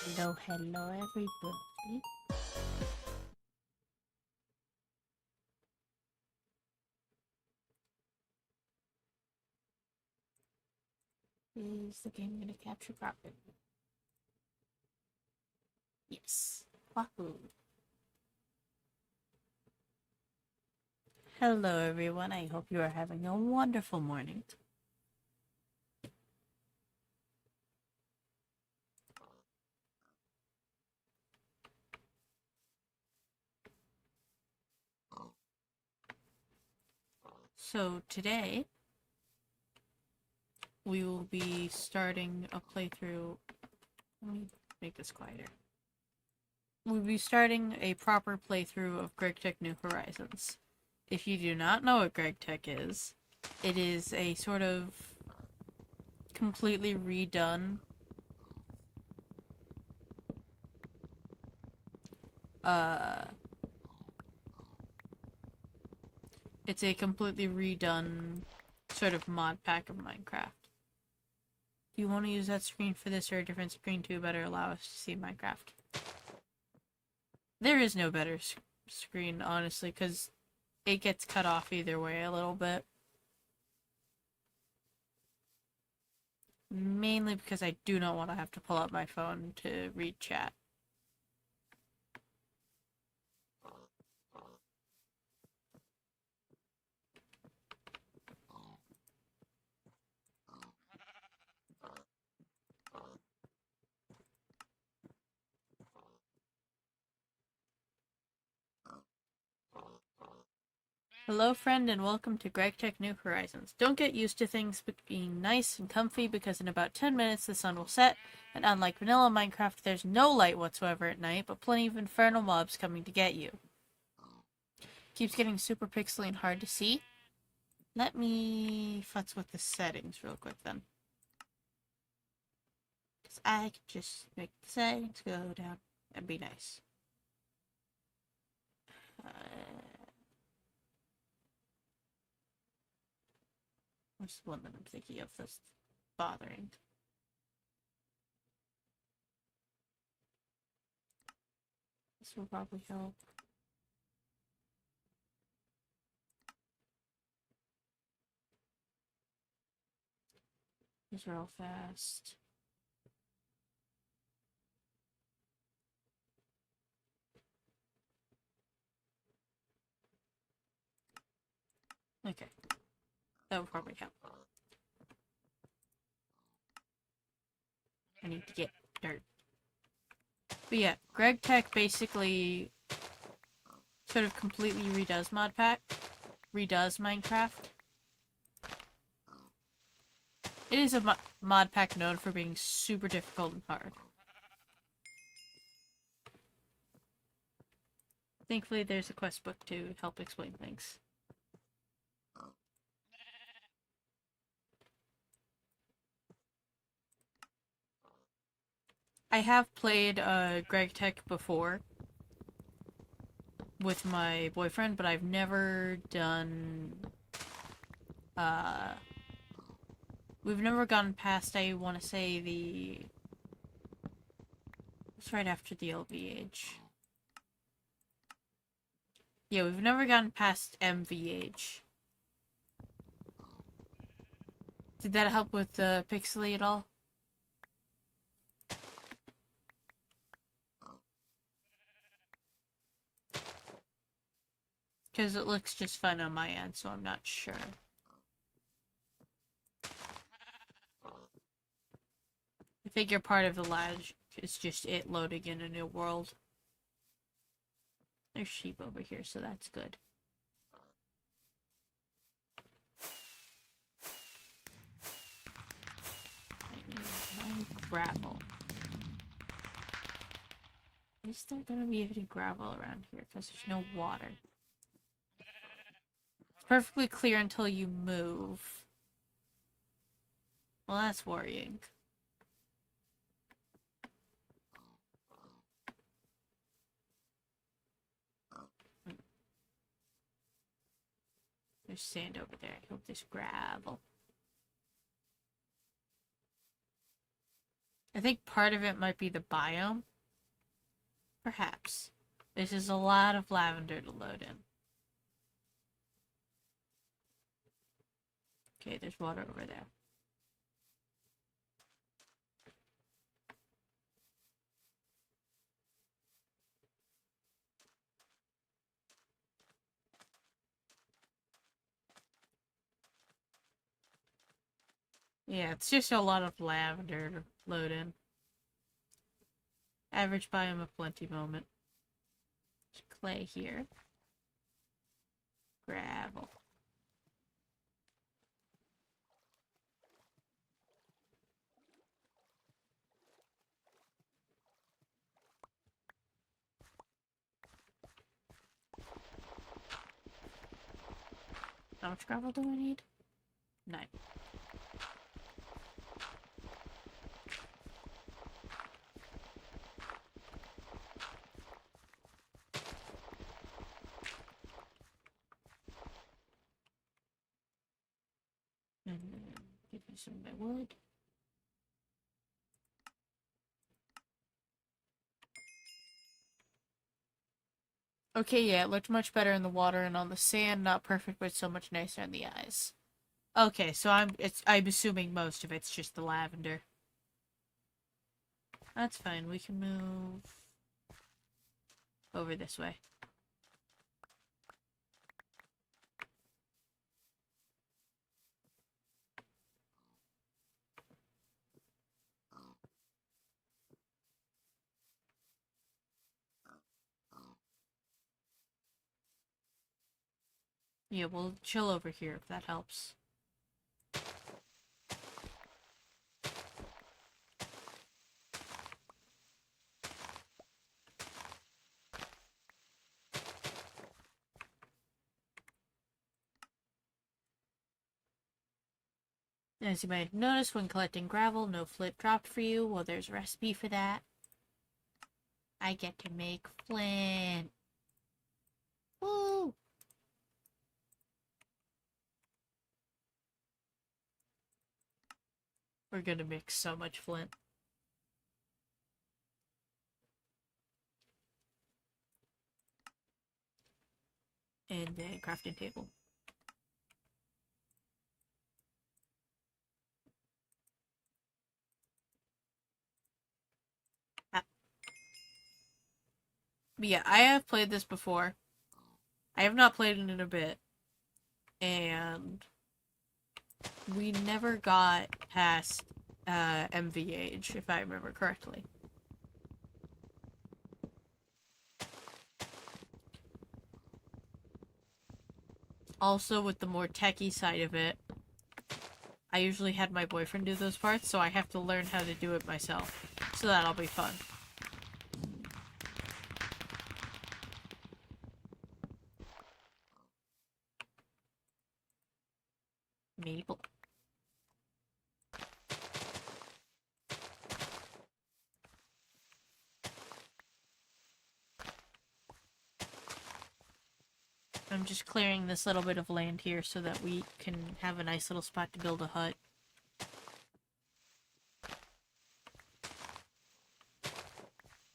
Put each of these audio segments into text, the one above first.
Hello, hello, everybody. Is the game going to capture properly? Yes. Wahoo. Hello, everyone. I hope you are having a wonderful morning. So, today, we will be starting a playthrough. Let me make this quieter. We'll be starting a proper playthrough of GregTech New Horizons. If you do not know what GregTech is, it is a sort of completely redone it's a completely redone sort of mod pack of Minecraft. Do you want to use that screen for this or a different screen to better allow us to see Minecraft? There is no better screen, honestly, because it gets cut off either way a little bit. Mainly because I do not want to have to pull up my phone to read chat. Hello, friend, and welcome to GregTech New Horizons. Don't get used to things being nice and comfy because in about 10 minutes the sun will set, and unlike vanilla Minecraft, there's no light whatsoever at night, but plenty of infernal mobs coming to get you. Keeps getting super pixely and hard to see. Let me futz with the settings real quick then. Because I could just make the settings go down and be nice. What's the one that I'm thinking of that's bothering? This will probably help. These are all fast. Okay. That would probably help. I need to get dirt. But yeah, GregTech basically sort of completely redoes redoes Minecraft. It is a mod pack known for being super difficult and hard. Thankfully, there's a quest book to help explain things. I have played GregTech before with my boyfriend, but I've never done... we've never gone past, I want to say, the... It's right after the LVH. Yeah, we've never gotten past MVH. Did that help with the pixely at all? Because it looks just fine on my end, so I'm not sure. I figure part of the lag is just it loading in a new world. There's sheep over here, so that's good. I need gravel. Is there gonna be any gravel around here? Because there's no water. It's perfectly clear until you move. Well, that's worrying. There's sand over there. I hope there's gravel. I think part of it might be the biome. Perhaps. This is a lot of lavender to load in. Okay, there's water over there. Yeah, it's just a lot of lavender to load in. Average biome of plenty moment. There's clay here. Gravel. How much gravel do I need? 9. And then give me some of my wood. Okay, yeah, it looked much better in the water and on the sand. Not perfect, but so much nicer in the eyes. Okay, so I'm assuming most of it's just the lavender. That's fine. We can move over this way. Yeah, we'll chill over here if that helps. As you might have noticed when collecting gravel, no flint dropped for you. Well, there's a recipe for that. I get to make flint. Woo! We're gonna make so much flint. And then crafting table. But yeah, I have played this before. I have not played it in a bit. And we never got past MV age, if I remember correctly. Also, with the more techie side of it, I usually had my boyfriend do those parts, so I have to learn how to do it myself. So that'll be fun. Maple. I'm just clearing this little bit of land here so that we can have a nice little spot to build a hut.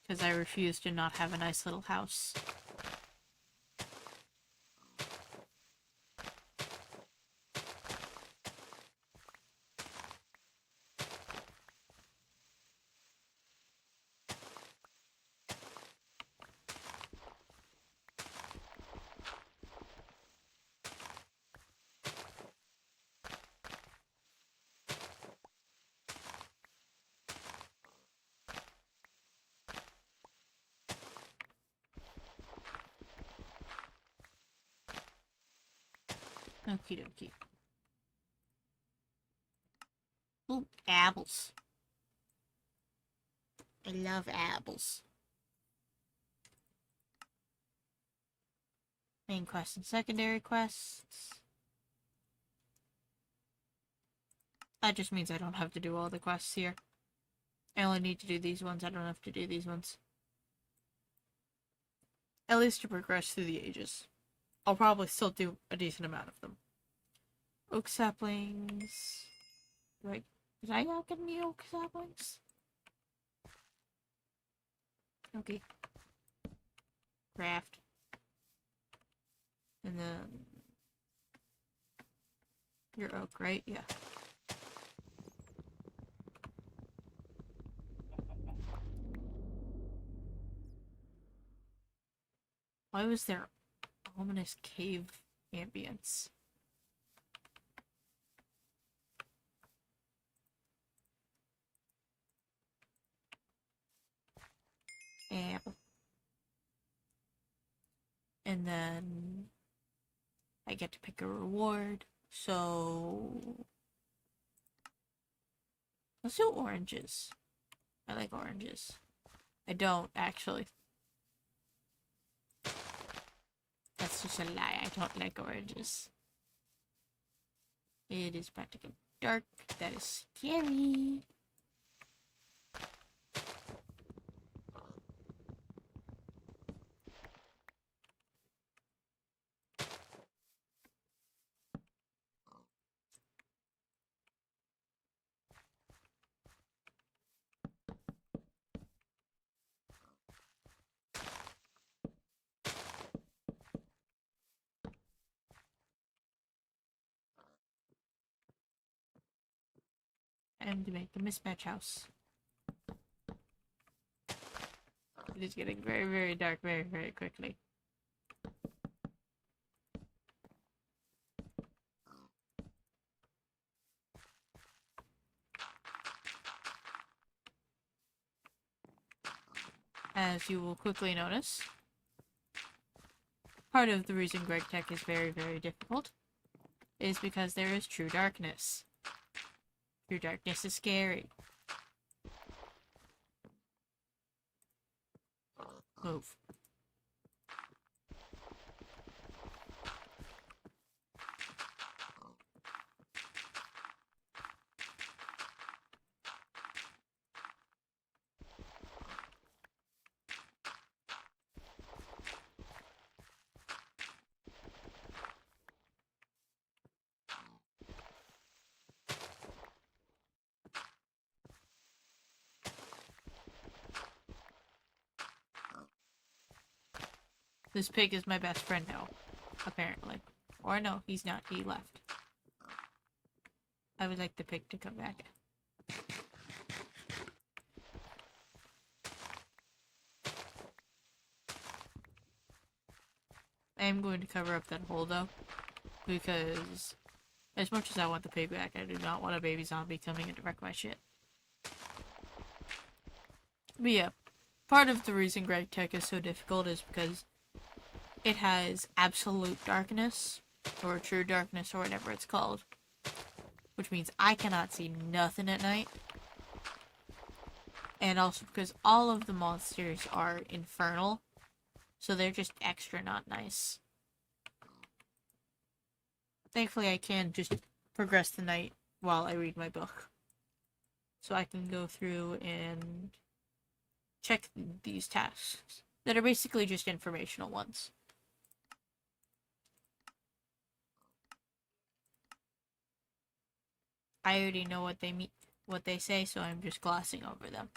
Because I refuse to not have a nice little house. Okie dokie. Ooh, apples. I love apples. Main quests and secondary quests. That just means I don't have to do all the quests here. I only need to do these ones. I don't have to do these ones. At least to progress through the ages. I'll probably still do a decent amount of them. Oak saplings. Right. Did I not get any oak saplings? Okay. Craft. And then... You're oak, right? Yeah. Why was there ominous cave ambience? Apple. And then I get to pick a reward. So let's do oranges. I like oranges. I don't actually. That's just a lie. I don't like oranges. It is practically dark. That is scary. And to make the mismatch house. It is getting very, very dark very, very quickly. As you will quickly notice, part of the reason GregTech is very, very difficult is because there is true darkness. True darkness is scary. Move. This pig is my best friend now, apparently. Or no, he's not. He left. I would like the pig to come back. I am going to cover up that hole, though, because as much as I want the pig back, I do not want a baby zombie coming in to wreck my shit. But yeah, part of the reason GregTech is so difficult is because it has absolute darkness, or true darkness, or whatever it's called. Which means I cannot see nothing at night. And also because all of the monsters are infernal, so they're just extra not nice. Thankfully I can just progress the night while I read my book. So I can go through and check these tasks that are basically just informational ones. I already know what they mean, what they say, so I'm just glossing over them.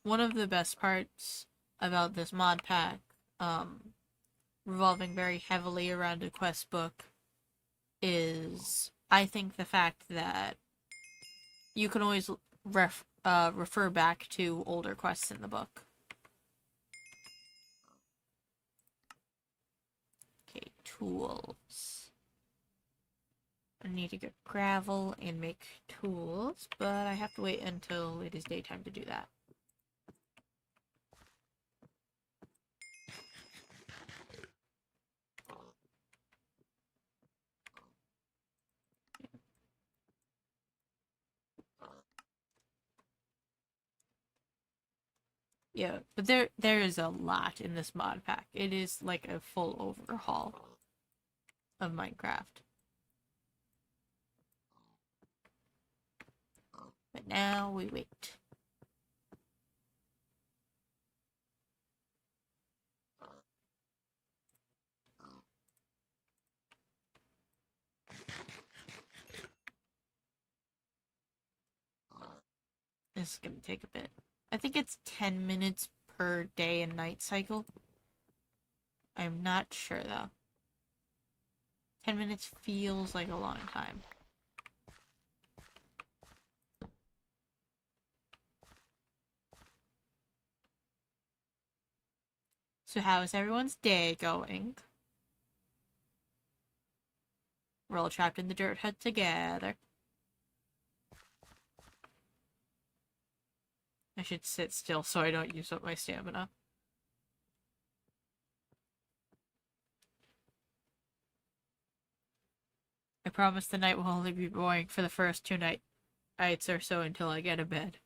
One of the best parts about this mod pack, revolving very heavily around a quest book, is I think the fact that you can always refer back to older quests in the book. Okay, tools. I need to get gravel and make tools, but I have to wait until it is daytime to do that. Yeah, but there is a lot in this mod pack. It is like a full overhaul. of Minecraft. But now we wait. This is gonna take a bit. I think it's 10 minutes per day and night cycle. I'm not sure though. 10 minutes feels like a long time. So how is everyone's day going? We're all trapped in the dirt hut together. I should sit still so I don't use up my stamina. I promise the night will only be boring for the first 2 nights or so until I get to bed.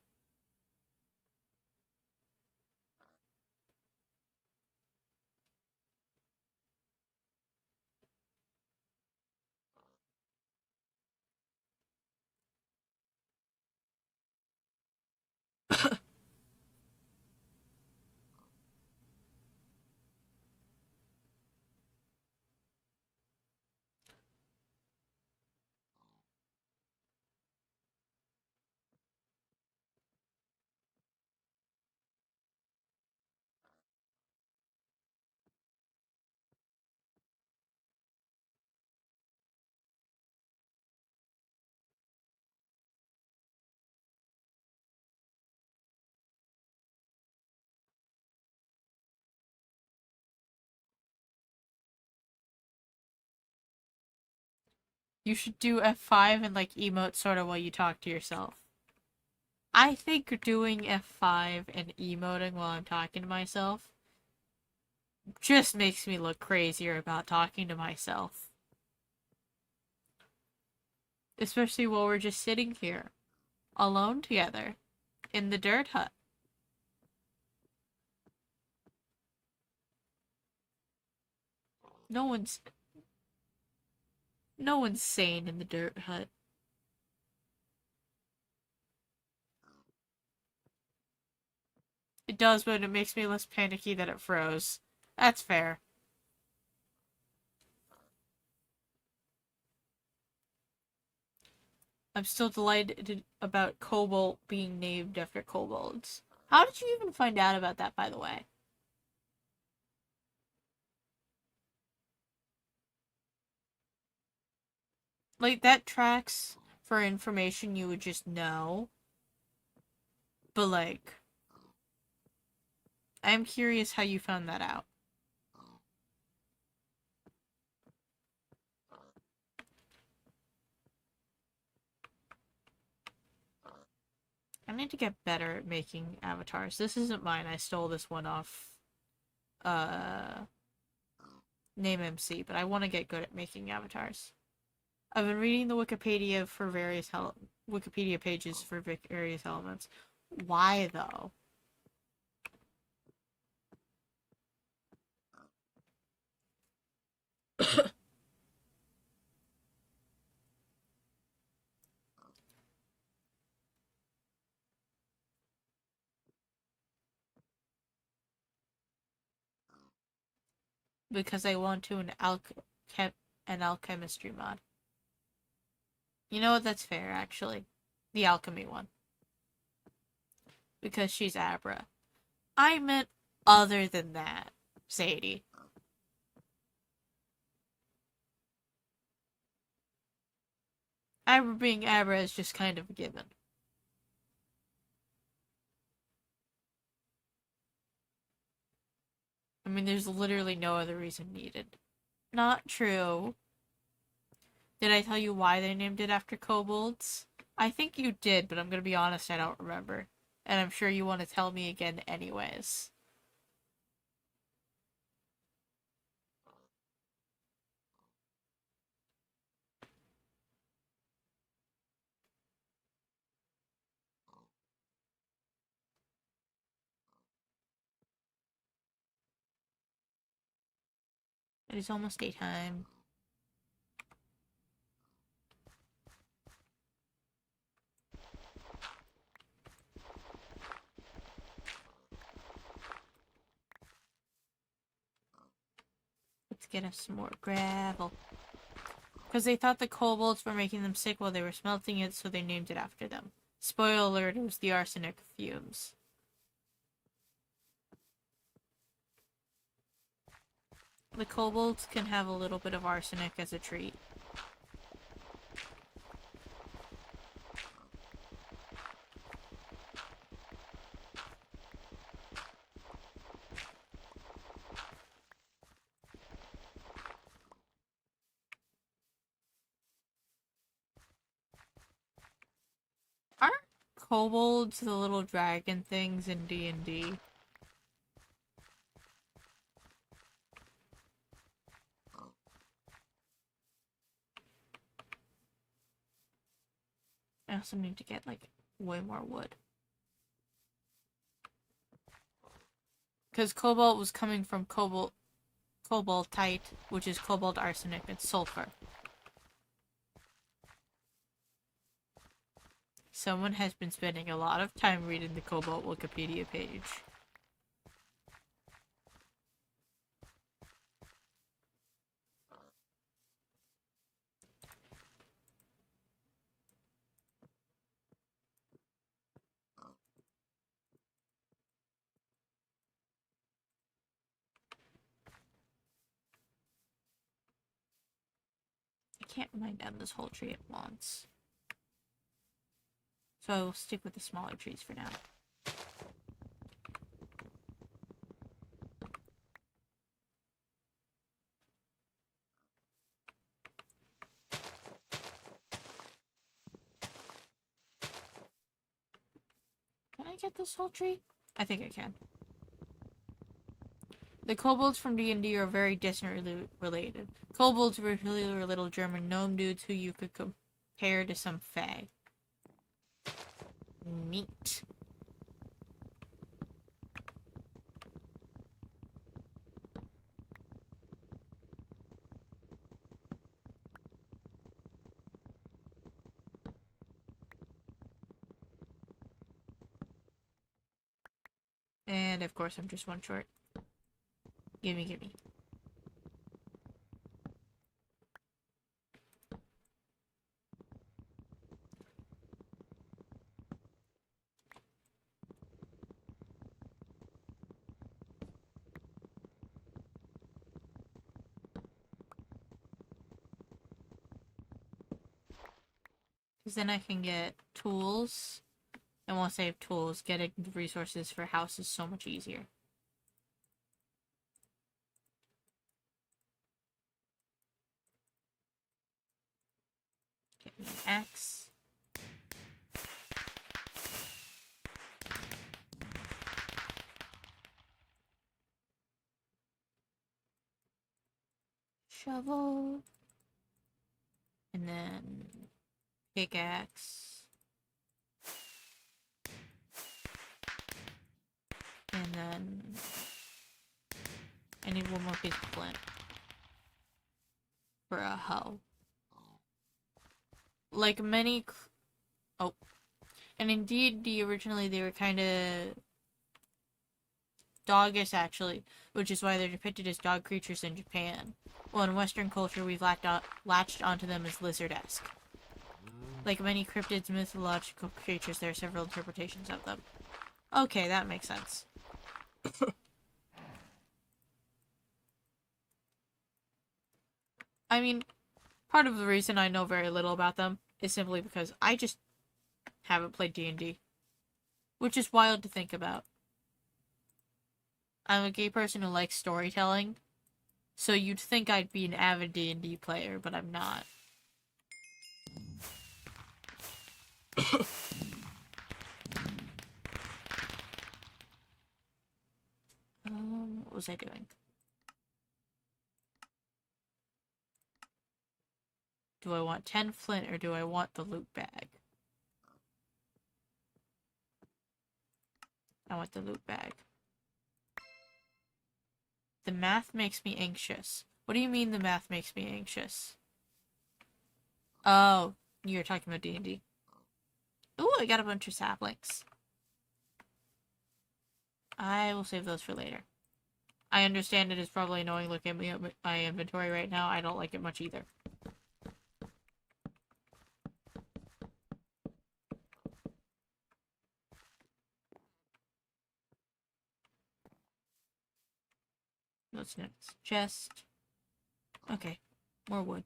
You should do F5 and like emote sort of while you talk to yourself. I think doing F5 and emoting while I'm talking to myself just makes me look crazier about talking to myself. Especially while we're just sitting here, alone together, in the dirt hut. No one's no one's sane in the dirt hut. It does, but it makes me less panicky that it froze. That's fair. I'm still delighted about Cobalt being named after kobolds. How did you even find out about that, by the way? Like, that tracks for information you would just know. But, like, I'm curious how you found that out. I need to get better at making avatars. This isn't mine. I stole this one off, Name MC, but I want to get good at making avatars. I've been reading the Wikipedia for various Wikipedia pages for various elements. Why, though? Because I want to an alchemistry mod. You know what? That's fair, actually. The alchemy one. Because she's Abra. I meant other than that, Sadie. Abra being Abra is just kind of a given. I mean, there's literally no other reason needed. Not true. Did I tell you why they named it after kobolds? I think you did, but I'm gonna be honest, I don't remember. And I'm sure you want to tell me again anyways. It is almost daytime. Let's get us some more gravel. Because they thought the kobolds were making them sick while they were smelting it, so they named it after them. Spoiler alert, it was the arsenic fumes. The kobolds can have a little bit of arsenic as a treat. Aren't kobolds the little dragon things in D&D? I also need to get, like, way more wood. Because cobalt was coming from cobaltite, which is cobalt arsenic and sulfur. Someone has been spending a lot of time reading the cobalt Wikipedia page. I can't mine down this whole tree at once. So I will stick with the smaller trees for now. Can I get this whole tree? I think I can. The kobolds from D&D are very distantly related. Kobolds originally were little German gnome dudes who you could compare to some fae. Neat. And of course I'm just one short. Gimme, gimme. Because then I can get tools. And once I have tools, getting resources for house is so much easier. Get me an axe. Shovel. And then pickaxe. And then I need one more piece of flint for a hoe. Like many... Oh. And indeed, originally they were kind of doggish, actually, which is why they're depicted as dog creatures in Japan. Well, in Western culture, we've latched onto them as lizard-esque. Like many cryptids, mythological creatures, there are several interpretations of them. Okay, that makes sense. I mean, part of the reason I know very little about them is simply because I just haven't played D&D. Which is wild to think about. I'm a gay person who likes storytelling, so you'd think I'd be an avid D&D player, but I'm not. What was I doing? Do I want 10 flint or do I want the loot bag? I want the loot bag. The math makes me anxious. What do you mean the math makes me anxious? Oh, you're talking about D&D. Ooh, I got a bunch of saplings. I will save those for later. I understand it is probably annoying looking at my inventory right now. I don't like it much either. What's next? Chest. Okay. More wood.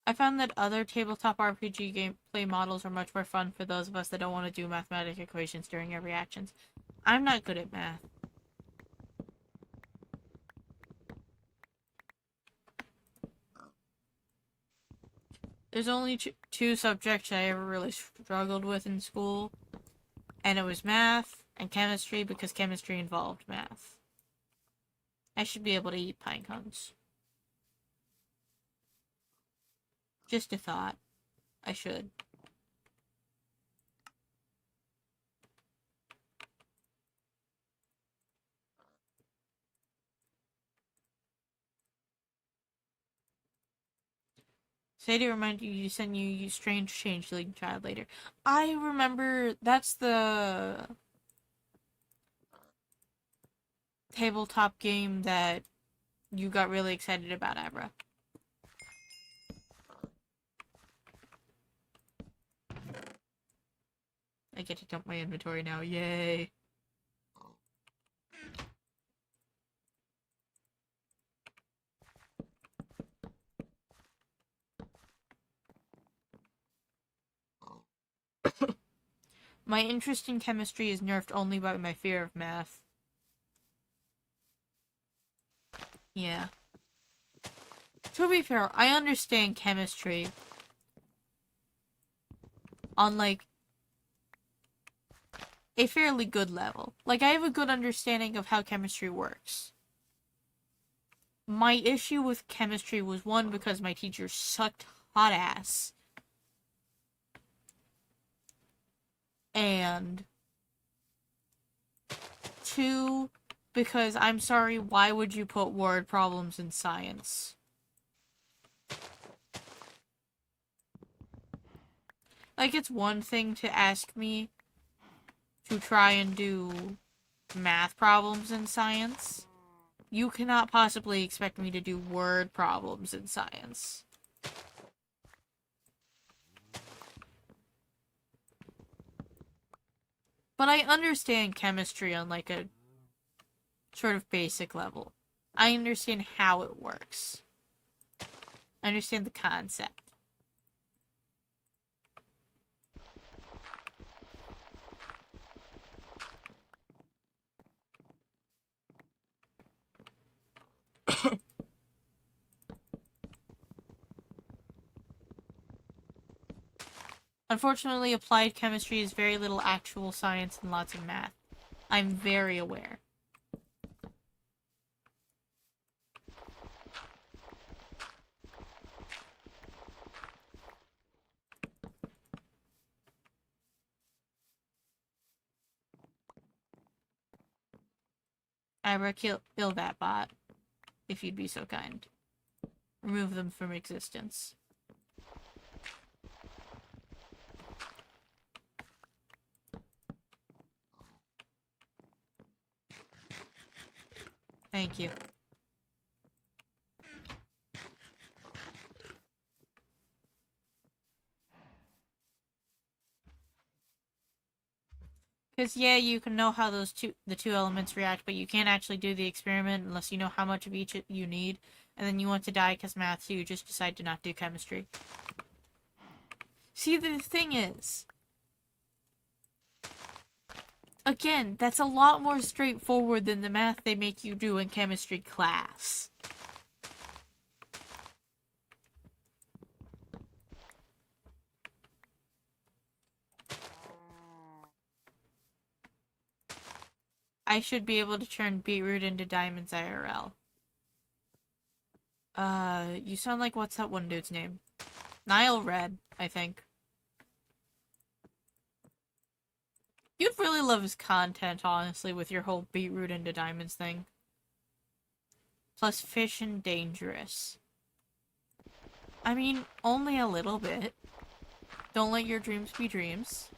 I found that other tabletop RPG gameplay models are much more fun for those of us that don't want to do mathematic equations during our reactions. I'm not good at math. There's only two subjects I ever really struggled with in school, and it was math and chemistry because chemistry involved math. I should be able to eat pine cones. Just a thought. I should. Say to remind you, you send you strange changeling child later. I remember that's the tabletop game that you got really excited about, Abra. I get to dump my inventory now. Yay. My interest in chemistry is nerfed only by my fear of math. Yeah. To be fair, I understand chemistry on, like, a fairly good level. Like, I have a good understanding of how chemistry works. My issue with chemistry was, one, because my teacher sucked hot ass. And two, because I'm sorry, why would you put word problems in science? Like, it's one thing to ask me to try and do math problems in science. You cannot possibly expect me to do word problems in science. But I understand chemistry on, like, a sort of basic level. I understand how it works. I understand the concept. Unfortunately, applied chemistry is very little actual science and lots of math. I'm very aware. Ira, kill that bot, if you'd be so kind. Remove them from existence. Thank you. Because, yeah, you can know how the two elements react, but you can't actually do the experiment unless you know how much of each you need, and then you want to die because math, so you just decide to not do chemistry. See, the thing is, again, that's a lot more straightforward than the math they make you do in chemistry class. I should be able to turn beetroot into diamonds IRL. You sound like, what's that one dude's name? Nile Red, I think. You'd really love his content, honestly, with your whole beetroot into diamonds thing. Plus fish and dangerous. I mean, only a little bit. Don't let your dreams be dreams.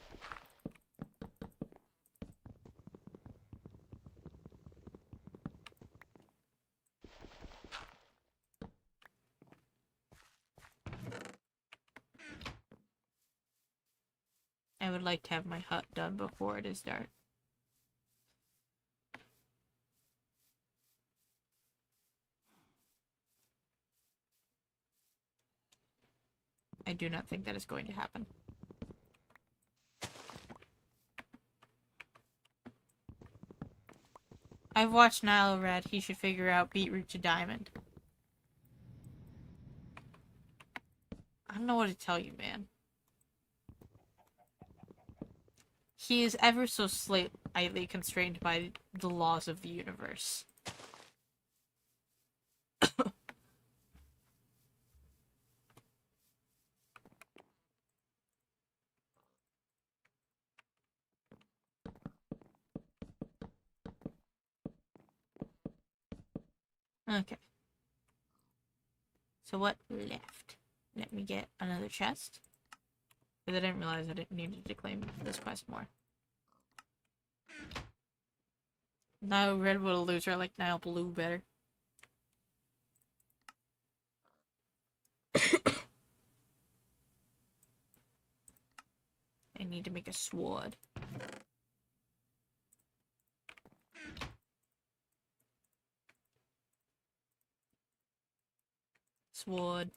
I would like to have my hut done before it is dark. I do not think that is going to happen. I've watched Nile Red. He should figure out beetroot to diamond. I don't know what to tell you, man. He is ever so slightly constrained by the laws of the universe. Okay. So what left? Let me get another chest. Because I didn't realize I needed to claim this quest more. Now red would a loser, I like now blue better. I need to make a sword. Sword.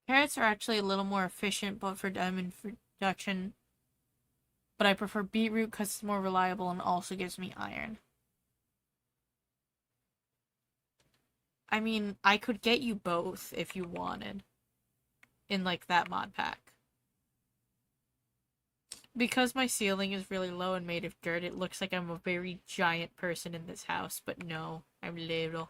Carrots are actually a little more efficient, but for diamond production. But I prefer beetroot because it's more reliable and also gives me iron. I mean, I could get you both if you wanted. In, like, that mod pack. Because my ceiling is really low and made of dirt, it looks like I'm a very giant person in this house. But no, I'm little.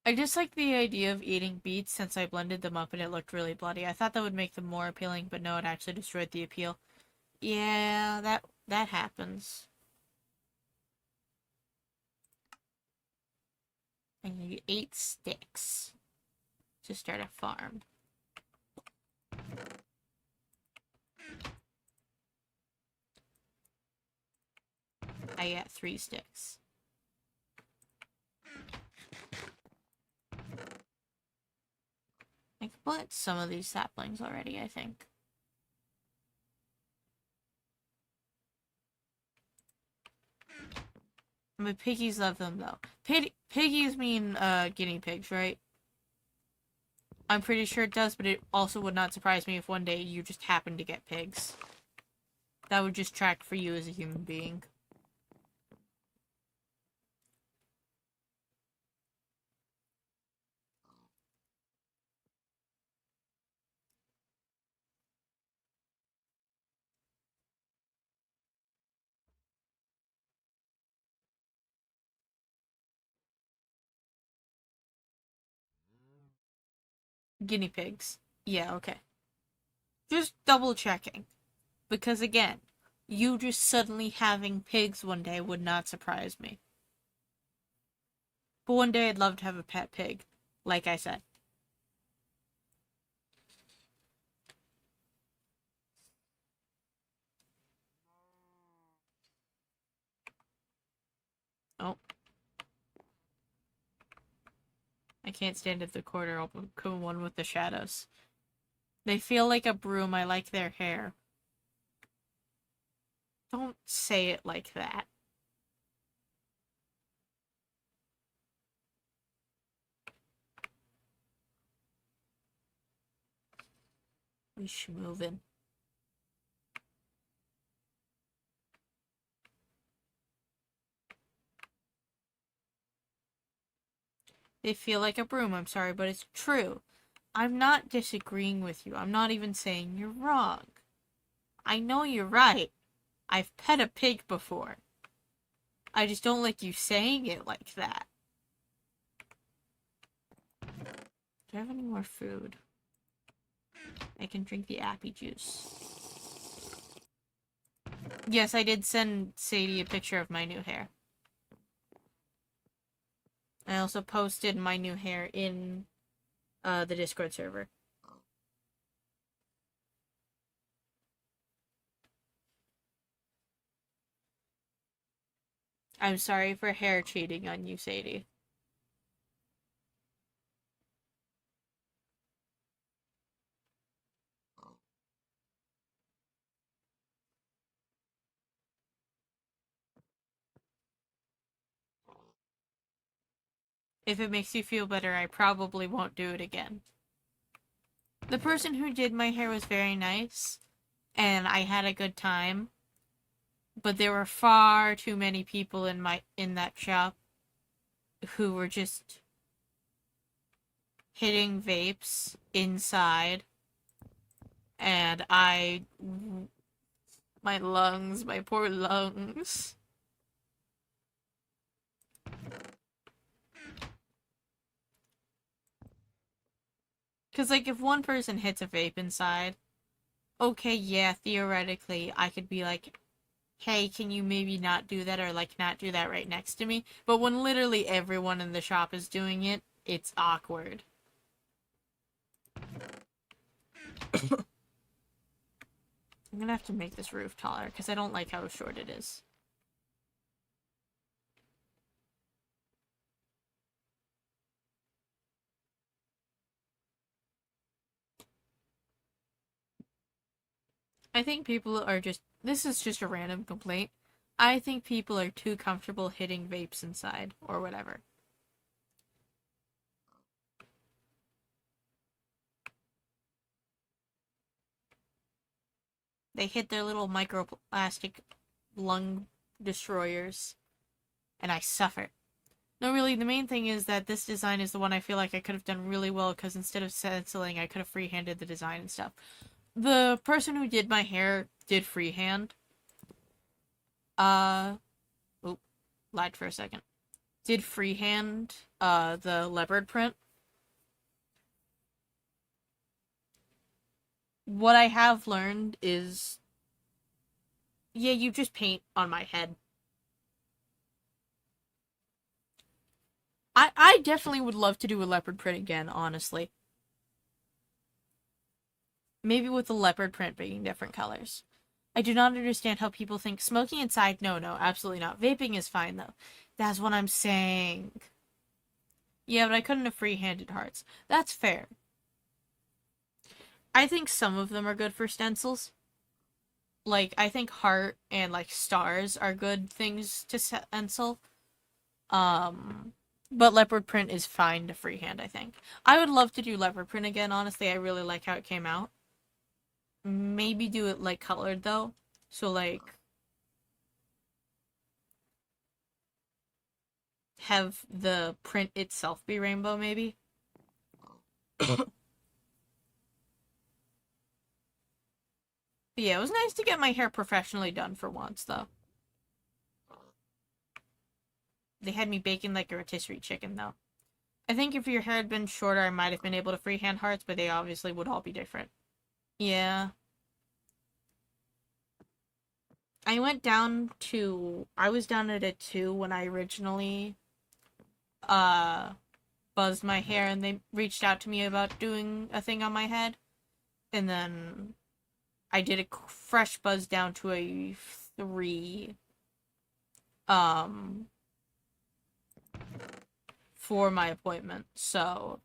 I just like the idea of eating beets since I blended them up and it looked really bloody. I thought that would make them more appealing, but no, it actually destroyed the appeal. Yeah, that happens. I need 8 sticks to start a farm. I got 3 sticks. I could plant some of these saplings already, I think. My piggies love them, though. Piggies mean, guinea pigs, right? I'm pretty sure it does, but it also would not surprise me if one day you just happen to get pigs. That would just track for you as a human being. Guinea pigs. Yeah, okay. Just double checking. Because again, you just suddenly having pigs one day would not surprise me. But one day I'd love to have a pet pig, like I said. Oh. I can't stand at the corner. I'll become one with the shadows. They feel like a broom. I like their hair. Don't say it like that. We should move in. They feel like a broom. I'm sorry, but it's true. I'm not disagreeing with you. I'm not even saying you're wrong. I know you're right. I've pet a pig before. I just don't like you saying it like that. Do I have any more food? I can drink the appy juice. Yes, I did send Sadie a picture of my new hair. I also posted my new hair in the Discord server. I'm sorry for hair cheating on you, Sadie. If it makes you feel better, I probably won't do it again. The person who did my hair was very nice, and I had a good time. But there were far too many people in that shop who were just hitting vapes inside, and my lungs, my poor lungs. Because, like, if one person hits a vape inside, okay, yeah, theoretically, I could be like, hey, can you maybe not do that, or, like, not do that right next to me? But when literally everyone in the shop is doing it, it's awkward. I'm gonna have to make this roof taller, because I don't like how short it is. I think people are just... This is just a random complaint. I think people are too comfortable hitting vapes inside, or whatever. They hit their little microplastic lung destroyers, and I suffer. No, really, the main thing is that this design is the one I feel like I could have done really well, because instead of stenciling, I could have freehanded the design and stuff. The person who did my hair did freehand. Oop, lied for a second. Did freehand, the leopard print. What I have learned is, yeah, you just paint on my head. I definitely would love to do a leopard print again, honestly. Maybe with the leopard print being different colors. I do not understand how people think smoking inside. No, absolutely not. Vaping is fine, though. That's what I'm saying. Yeah, but I couldn't have free-handed hearts. That's fair. I think some of them are good for stencils. Like, I think heart and, like, stars are good things to stencil. But leopard print is fine to freehand, I think. I would love to do leopard print again, honestly. I really like how it came out. Maybe do it, like, colored, though. So, like, have the print itself be rainbow, maybe. But yeah, it was nice to get my hair professionally done for once, though. They had me baking like a rotisserie chicken, though. I think if your hair had been shorter, I might have been able to freehand hearts, but they obviously would all be different. Yeah. I was down at a 2 when I originally, uh, buzzed my hair, and they reached out to me about doing a thing on my head. And then I did a fresh buzz down to a 3, um, for my appointment. So,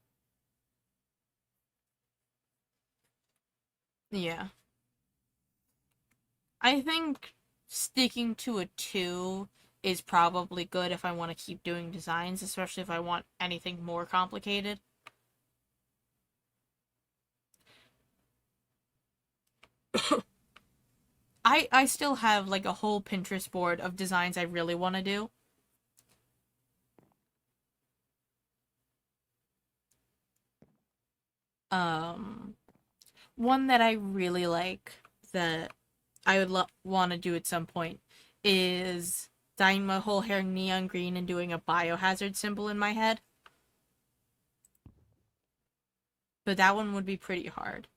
yeah. I think sticking to a 2 is probably good if I want to keep doing designs, especially if I want anything more complicated. I still have like a whole Pinterest board of designs I really want to do. Um, One that I really like that I would want to do at some point is dyeing my whole hair neon green and doing a biohazard symbol in my head. But that one would be pretty hard.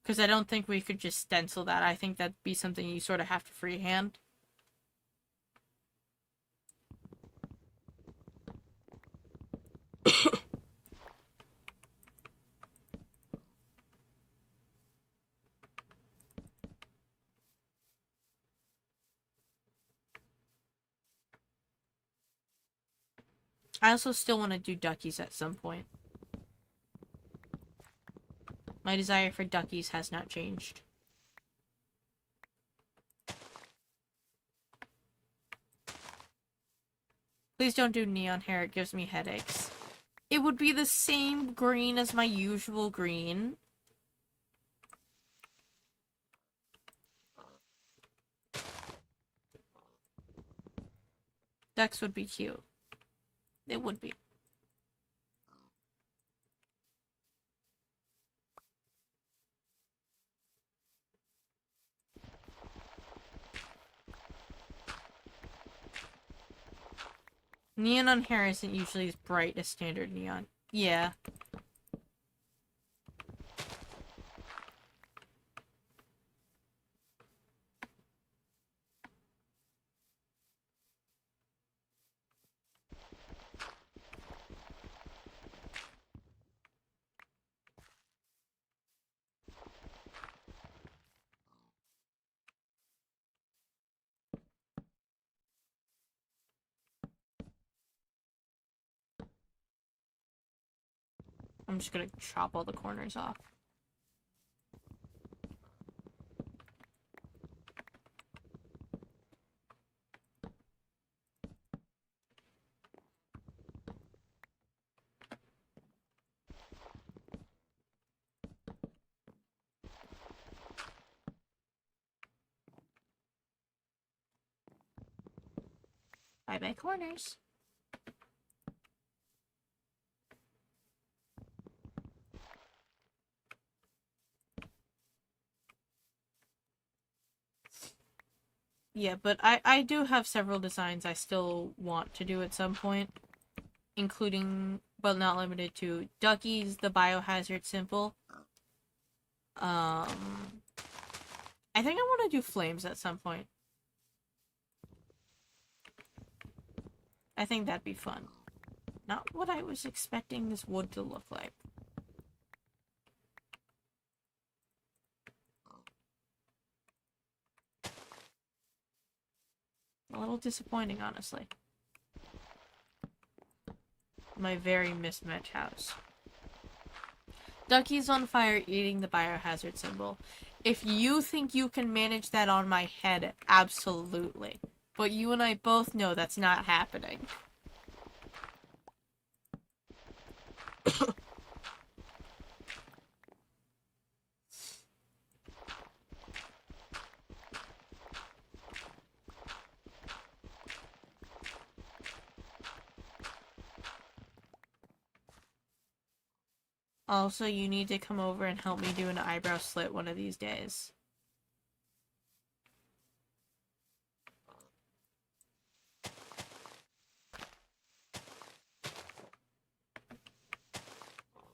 Because I don't think we could just stencil that. I think that'd be something you sort of have to freehand. I also still want to do duckies at some point. My desire for duckies has not changed. Please don't do neon hair, it gives me headaches. It would be the same green as my usual green. Ducks would be cute. It would be. Neon on hair isn't usually as bright as standard neon. Yeah. I'm just gonna chop all the corners off. Bye-bye corners. Yeah, but I do have several designs I still want to do at some point. Including, but not limited to, duckies, the biohazard symbol. I think I want to do flames at some point. I think that'd be fun. Not what I was expecting this wood to look like. A little disappointing, honestly. My very mismatched house. Ducky's on fire eating the biohazard symbol. If you think you can manage that on my head, absolutely. But you and I both know that's not happening. Also, you need to come over and help me do an eyebrow slit one of these days.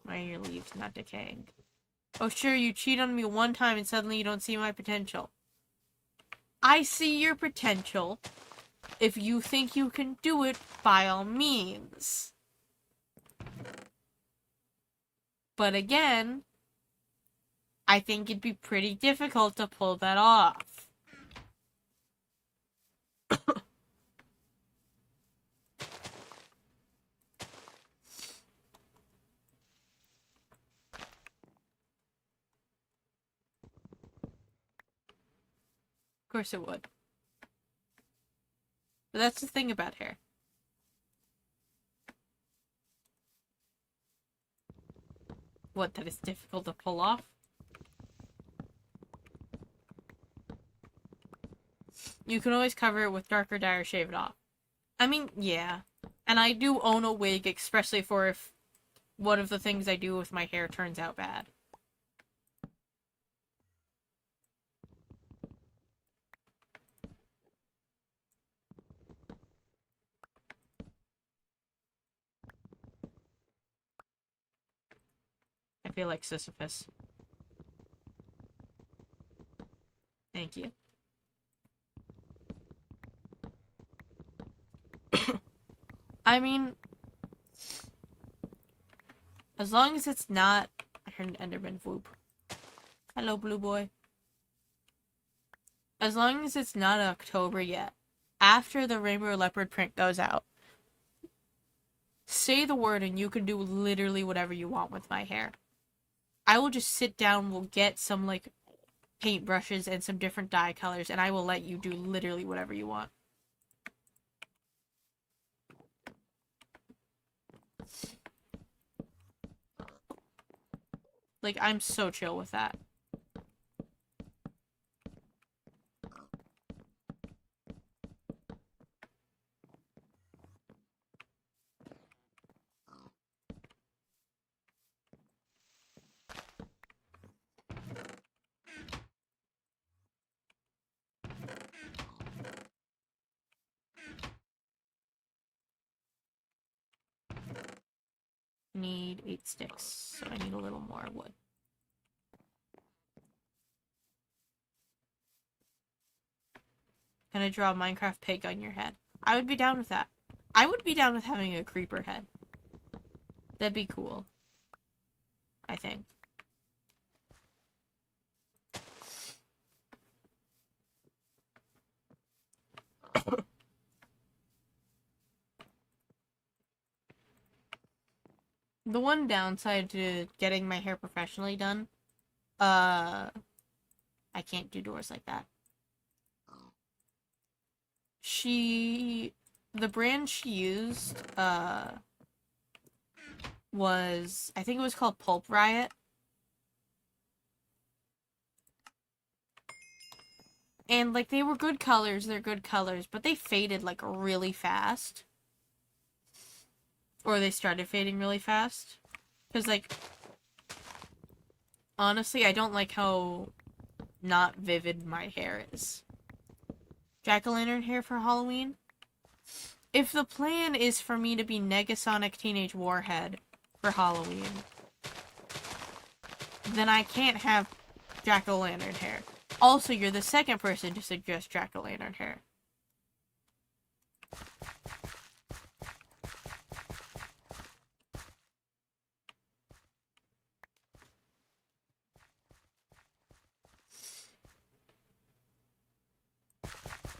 Why are your leaves not decaying? Oh sure, you cheat on me one time and suddenly you don't see my potential. I see your potential. If you think you can do it, by all means. But again, I think it'd be pretty difficult to pull that off. Of course it would. But that's the thing about hair. What, that it's difficult to pull off? You can always cover it with darker dye or shave it off. I mean, yeah. And I do own a wig, especially for if one of the things I do with my hair turns out bad. feel like Sisyphus. Thank you. I mean, as long as it's not... I heard an Enderman whoop. Hello, blue boy. As long as it's not October yet, after the rainbow leopard print goes out, say the word and you can do literally whatever you want with my hair. I will just sit down, we'll get some, like, paintbrushes and some different dye colors, and I will let you do literally whatever you want. Like, I'm so chill with that. Need 8 sticks, so I need a little more wood. Gonna draw a Minecraft pig on your head. I would be down with that. I would be down with having a creeper head. That'd be cool. I think. The one downside to getting my hair professionally done, I can't do doors like that. The brand she used, was, I think it was called Pulp Riot. And, like, they were good colors, they're good colors, but they faded, like, really fast. Or they started fading really fast. Because, like, honestly, I don't like how not vivid my hair is. Jack-o'-lantern hair for Halloween? If the plan is for me to be Negasonic Teenage Warhead for Halloween, then I can't have jack-o'-lantern hair. Also, you're the second person to suggest jack-o'-lantern hair.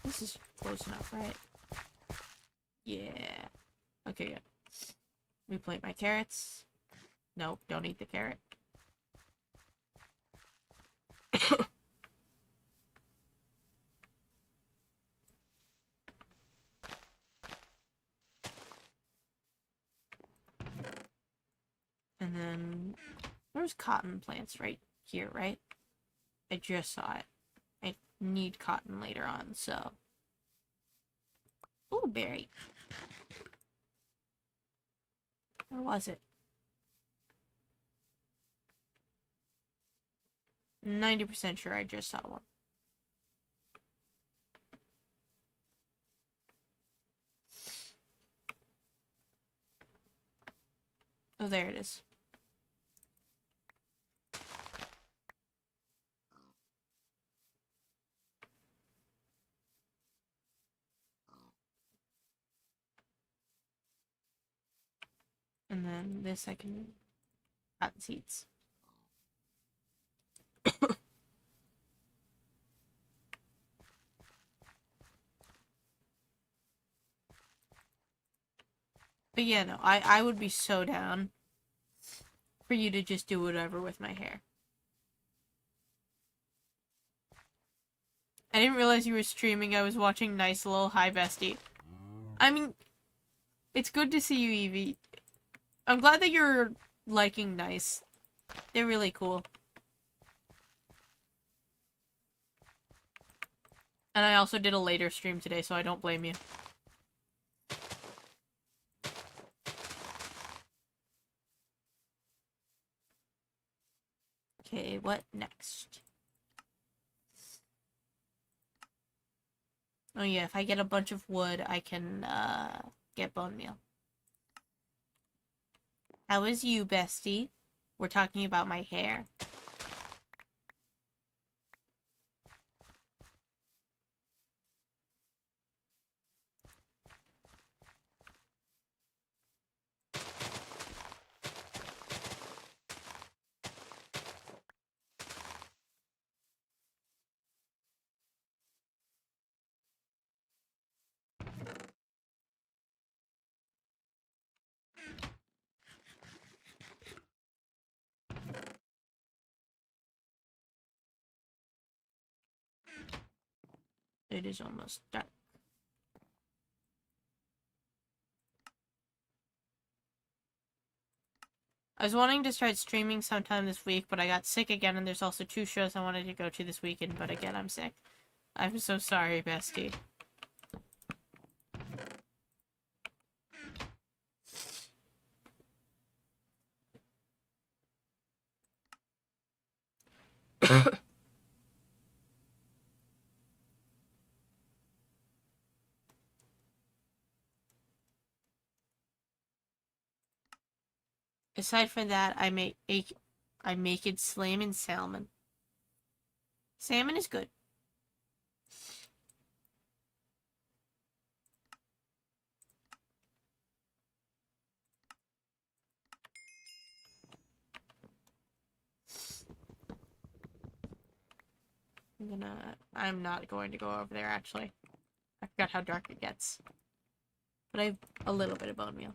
This is close enough, right? Yeah. Okay, good. Replant my carrots. Nope, don't eat the carrot. And then there's cotton plants right here, right? I just saw it. I need cotton later on, so. Ooh, berry. Where was it? 90% sure I just saw one. Oh, there it is. And then this I can cotton seeds. But yeah, no, I would be so down for you to just do whatever with my hair. I didn't realize you were streaming. I was watching Nice Little Hi Bestie. I mean, it's good to see you, Evie. I'm glad that you're liking Nice. They're really cool. And I also did a later stream today, so I don't blame you. Okay, what next? Oh yeah, if I get a bunch of wood, I can, get bone meal. How is you, bestie? We're talking about my hair. It is almost done. I was wanting to start streaming sometime this week, but I got sick again, and there's also 2 shows I wanted to go to this weekend, but again, I'm sick. I'm so sorry, bestie. Aside from that, I make it slamming salmon. Salmon is good. I'm not going to go over there, actually. I forgot how dark it gets. But I have a little bit of bone meal.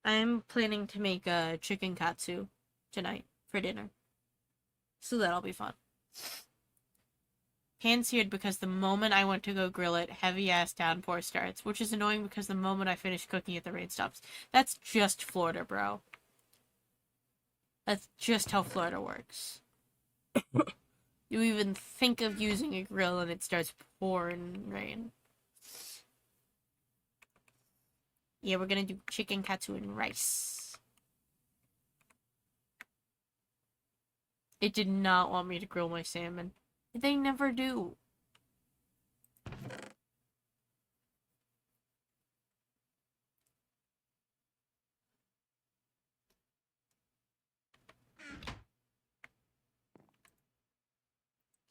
I'm planning to make a chicken katsu tonight for dinner. So that'll be fun. Pan-seared because the moment I went to go grill it, heavy-ass downpour starts, which is annoying because the moment I finish cooking it, the rain stops. That's just Florida, bro. That's just how Florida works. You even think of using a grill and it starts pouring rain. Yeah, we're gonna do chicken katsu and rice. It did not want me to grill my salmon. They never do.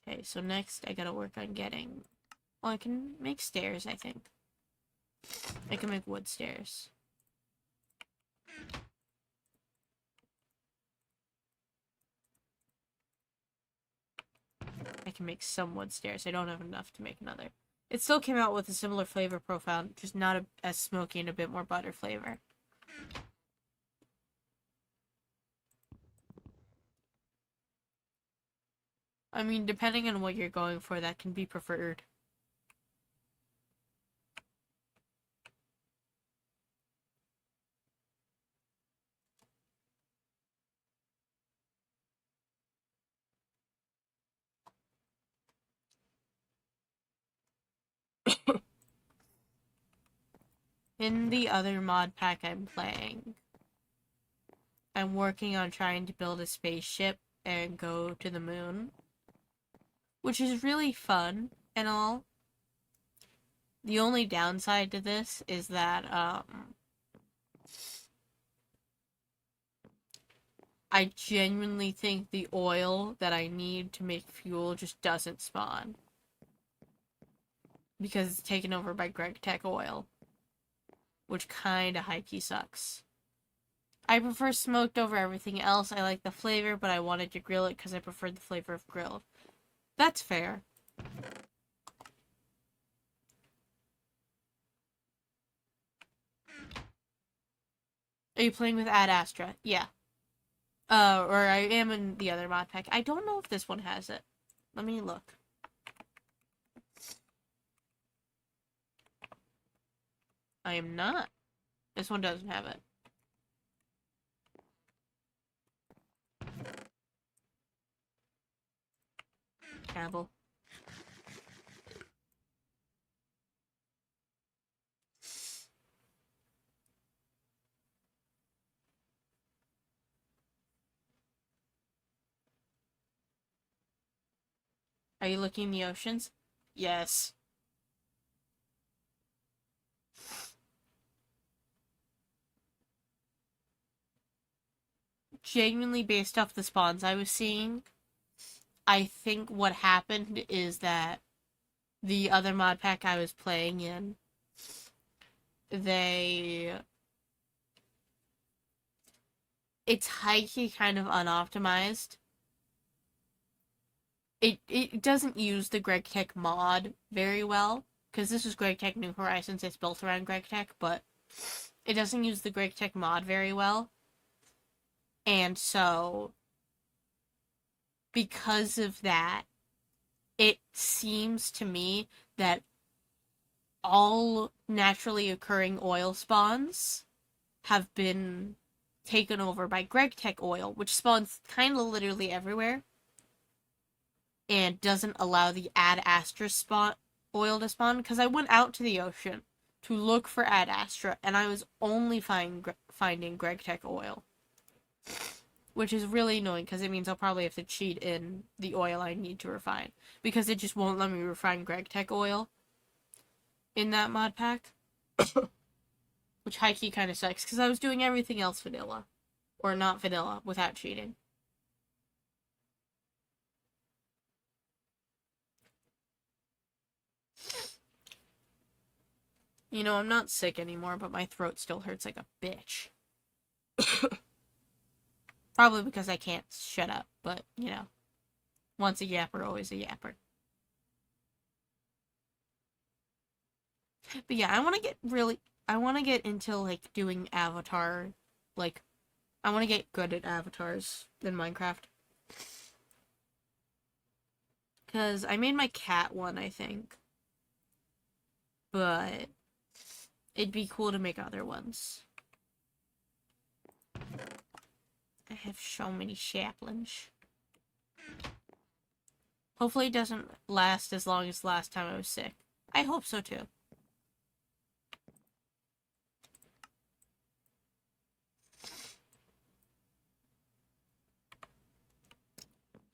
Okay, so next I gotta work on getting... Well, I can make stairs, I think. I can make wood stairs. I can make some wood stairs. I don't have enough to make another. It still came out with a similar flavor profile, just not as smoky and a bit more butter flavor. I mean, depending on what you're going for, that can be preferred. In the other mod pack I'm playing, I'm working on trying to build a spaceship and go to the moon, which is really fun and all. The only downside to this is that, I genuinely think the oil that I need to make fuel just doesn't spawn. Because it's taken over by GregTech oil. Which kinda high-key sucks. I prefer smoked over everything else. I like the flavor, but I wanted to grill it because I preferred the flavor of grilled. That's fair. Are you playing with Ad Astra? Yeah. Or I am in the other mod pack. I don't know if this one has it. Let me look. I am not. This one doesn't have it. Campbell. Are you looking in the oceans? Yes. genuinely based off the spawns I was seeing, I think what happened is that the other mod pack I was playing in, it's high-key kind of unoptimized. It doesn't use the GregTech mod very well, because this is GregTech New Horizons, it's built around GregTech, but it doesn't use the GregTech mod very well. And so, because of that, it seems to me that all naturally occurring oil spawns have been taken over by GregTech oil, which spawns kind of literally everywhere, and doesn't allow the Ad Astra spawn oil to spawn, because I went out to the ocean to look for Ad Astra, and I was only finding GregTech oil. Which is really annoying, because it means I'll probably have to cheat in the oil I need to refine. Because it just won't let me refine GregTech oil in that mod pack. Which high-key kind of sucks, because I was doing everything else vanilla. Or not vanilla, without cheating. You know, I'm not sick anymore, but my throat still hurts like a bitch. Probably because I can't shut up, but, you know. Once a yapper, always a yapper. But yeah, I want to get into, like, doing avatar, like, I want to get good at avatars in Minecraft. Because I made my cat one, I think. But it'd be cool to make other ones. I have so many saplings. Hopefully it doesn't last as long as last time I was sick. I hope so too.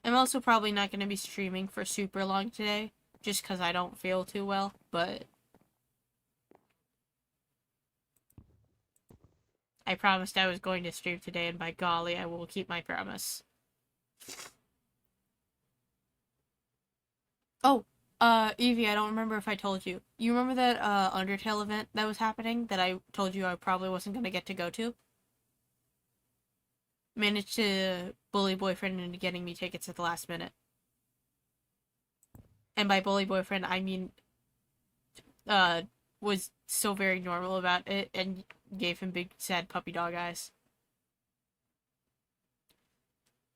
I'm also probably not going to be streaming for super long today, just because I don't feel too well, but I promised I was going to stream today, and by golly, I will keep my promise. Oh, Evie, I don't remember if I told you. You remember that, Undertale event that was happening that I told you I probably wasn't going to get to go to? Managed to bully boyfriend into getting me tickets at the last minute. And by bully boyfriend, I mean, was so very normal about it and gave him big, sad puppy dog eyes.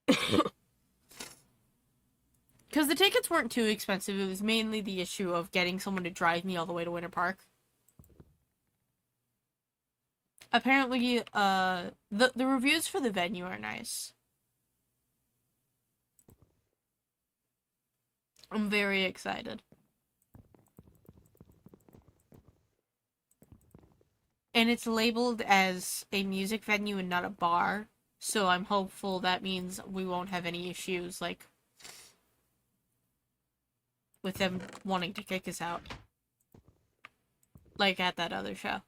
Because the tickets weren't too expensive, it was mainly the issue of getting someone to drive me all the way to Winter Park. Apparently, the reviews for the venue are nice. I'm very excited. And it's labeled as a music venue and not a bar, so I'm hopeful that means we won't have any issues, like, with them wanting to kick us out. Like at that other show.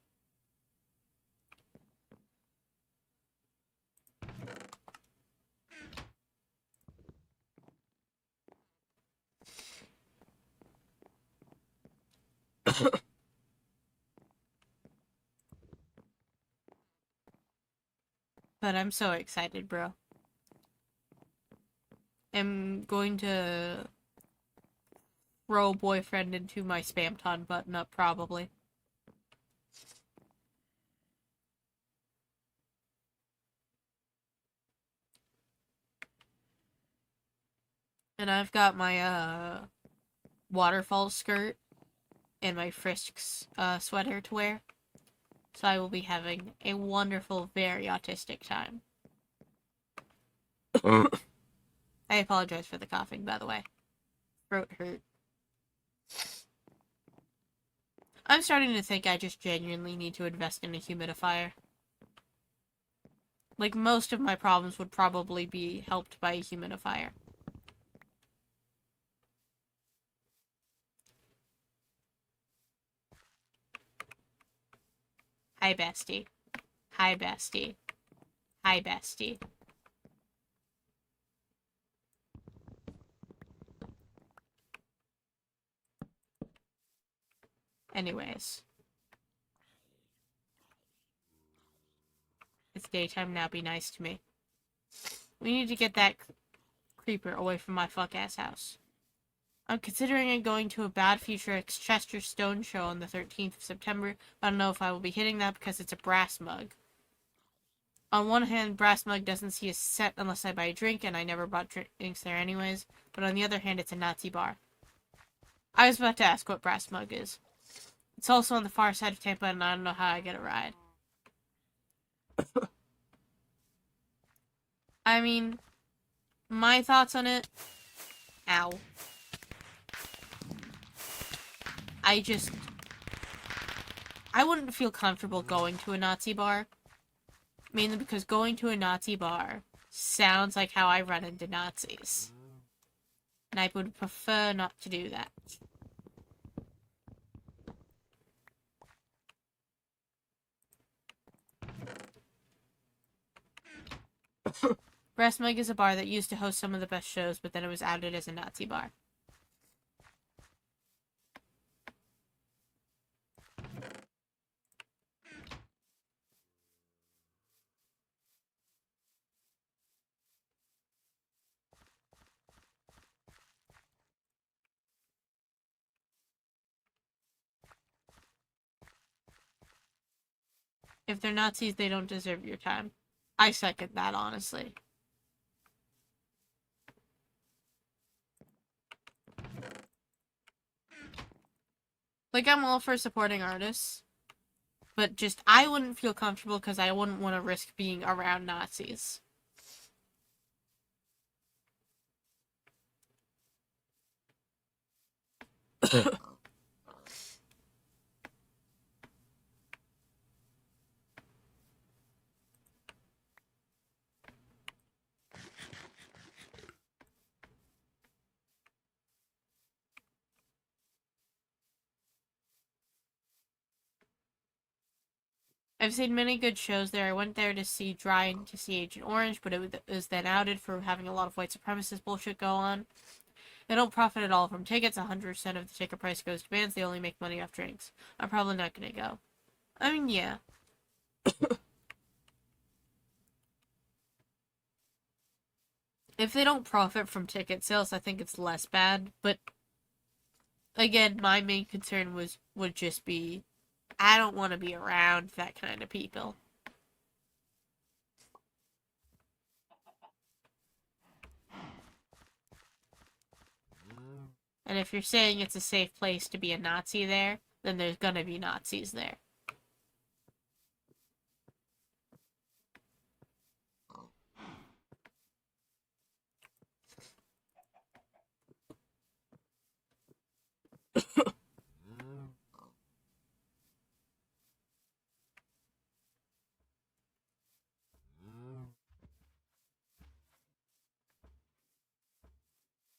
But I'm so excited, bro. I'm going to throw boyfriend into my Spamton button up, probably. And I've got my, waterfall skirt and my Frisks, sweater to wear. So I will be having a wonderful, very autistic time. I apologize for the coughing, by the way. Throat hurt. I'm starting to think I just genuinely need to invest in a humidifier. Like, most of my problems would probably be helped by a humidifier. Hi, bestie. Hi, bestie. Hi, bestie. Anyways. It's daytime now, be nice to me. We need to get that creeper away from my fuck-ass house. I'm considering going to a Bad Future Chester Stone show on the 13th of September, but I don't know if I will be hitting that because it's a brass mug. On one hand, brass mug doesn't see a set unless I buy a drink, and I never bought drinks there anyways, but on the other hand, it's a Nazi bar. I was about to ask what brass mug is. It's also on the far side of Tampa, and I don't know how I get a ride. I mean, my thoughts on it... Ow. I wouldn't feel comfortable going to a Nazi bar. Mainly because going to a Nazi bar sounds like how I run into Nazis. And I would prefer not to do that. Brass Mug is a bar that used to host some of the best shows, but then it was outed as a Nazi bar. If they're Nazis, they don't deserve your time. I second that, honestly. Like, I'm all for supporting artists. But just, I wouldn't feel comfortable because I wouldn't want to risk being around Nazis. I've seen many good shows there. I went there to see Dry and to see Agent Orange, but it was then outed for having a lot of white supremacist bullshit go on. They don't profit at all from tickets. 100% of the ticket price goes to bands. They only make money off drinks. I'm probably not gonna go. I mean, yeah. If they don't profit from ticket sales, I think it's less bad. But again, my main concern would just be I don't want to be around that kind of people. And if you're saying it's a safe place to be a Nazi there, then there's gonna be Nazis there.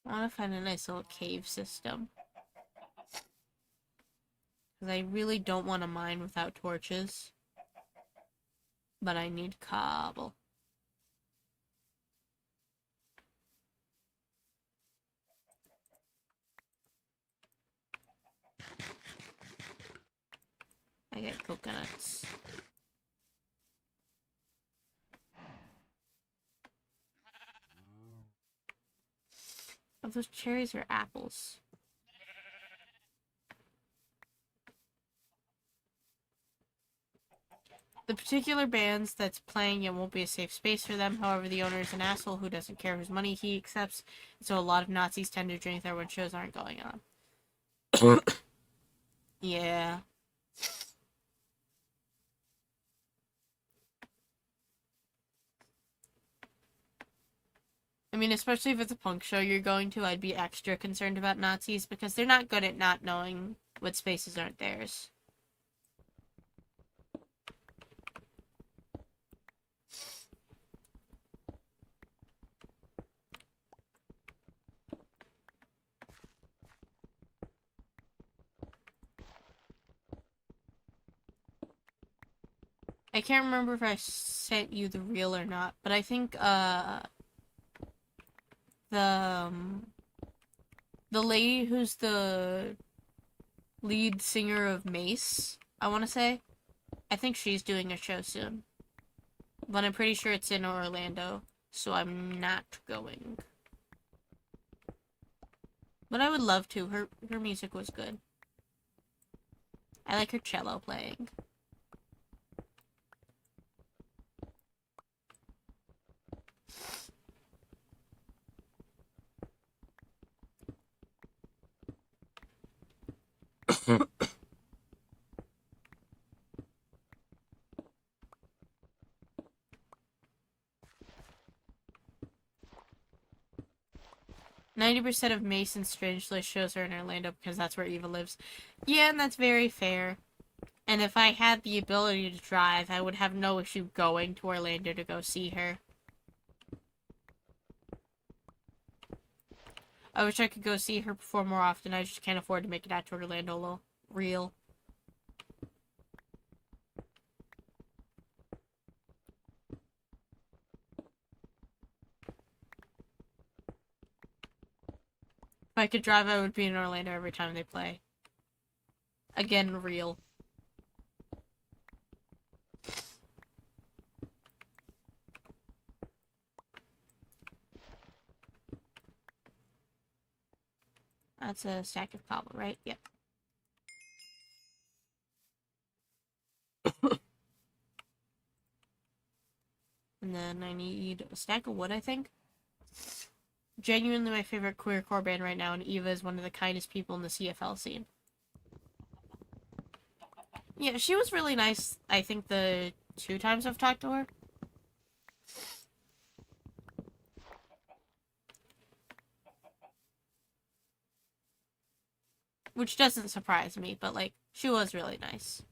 I want to find a nice little cave system. Because I really don't want to mine without torches. But I need cobble. I get coconuts. Oh, those cherries are apples. The particular bands that's playing, it won't be a safe space for them. However, the owner is an asshole who doesn't care whose money he accepts. So a lot of Nazis tend to drink there when shows aren't going on. Yeah. I mean, especially if it's a punk show you're going to, I'd be extra concerned about Nazis because they're not good at not knowing what spaces aren't theirs. I can't remember if I sent you the reel or not, but I think, the lady who's the lead singer of Mace, I want to say. I think she's doing a show soon. But I'm pretty sure it's in Orlando, so I'm not going. But I would love to. Her music was good. I like her cello playing. %90 of Mason's Strangelist shows are in Orlando because that's where Eva lives. Yeah, and that's very fair. And if I had the ability to drive, I would have no issue going to Orlando to go see her. I wish I could go see her perform more often. I just can't afford to make it out to Orlando real. If I could drive, I would be in Orlando every time they play. Again, real. That's a stack of cobble, right? Yep. And then I need a stack of wood, I think. Genuinely my favorite queercore band right now, and Eva is one of the kindest people in the CFL scene. Yeah, she was really nice, I think, the 2 times I've talked to her. Which doesn't surprise me, but, like, she was really nice.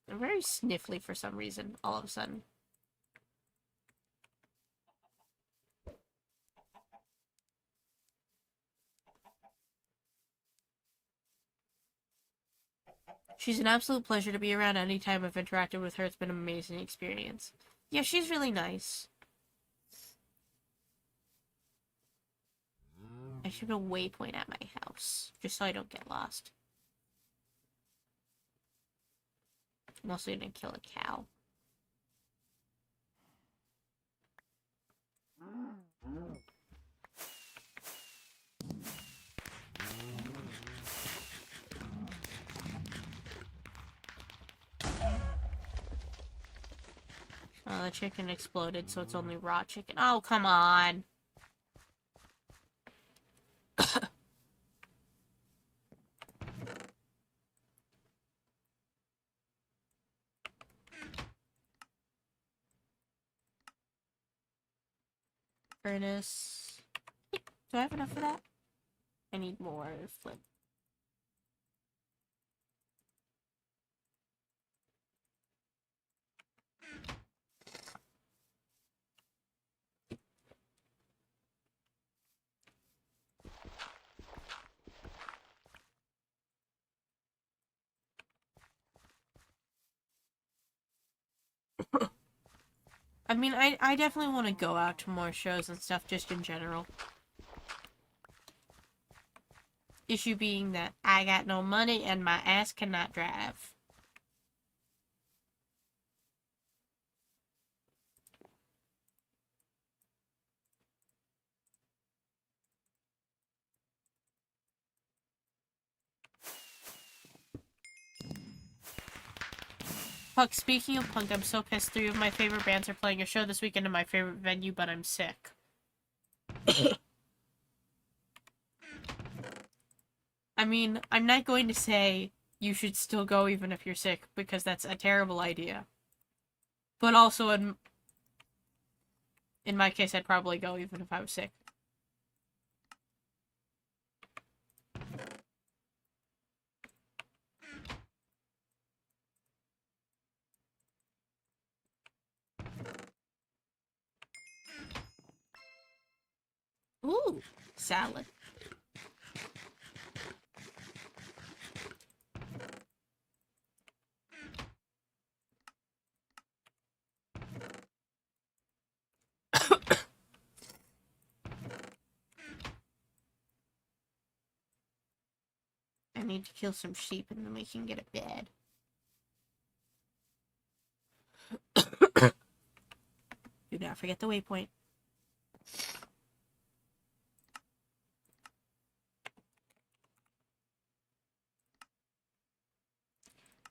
I'm very sniffly for some reason, all of a sudden. She's an absolute pleasure to be around. Any time I've interacted with her, it's been an amazing experience. Yeah, she's really nice. I should have a waypoint at my house, just so I don't get lost. I'm also gonna kill a cow. Oh, the chicken exploded, so it's only raw chicken. Oh, come on! Furnace. Do I have enough for that? I need more flint. I mean, I definitely want to go out to more shows and stuff, just in general. Issue being that I got no money and my ass cannot drive. Fuck, speaking of punk, I'm so pissed 3 of my favorite bands are playing a show this weekend in my favorite venue, but I'm sick. I mean, I'm not going to say you should still go even if you're sick, because that's a terrible idea. But also, in my case, I'd probably go even if I was sick. Ooh, salad. I need to kill some sheep and then we can get a bed. Do not forget the waypoint.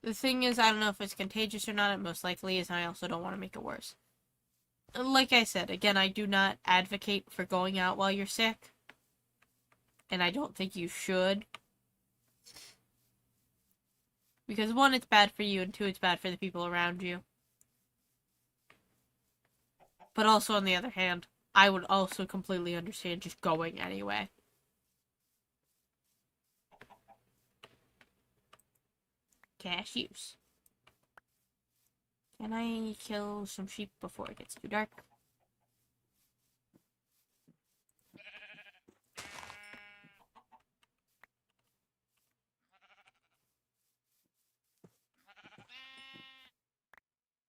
The thing is, I don't know if it's contagious or not. It most likely is, and I also don't want to make it worse. Like I said, again, I do not advocate for going out while you're sick. And I don't think you should. Because one, it's bad for you, and two, it's bad for the people around you. But also, on the other hand, I would also completely understand just going anyway. Cashews. Can I kill some sheep before it gets too dark?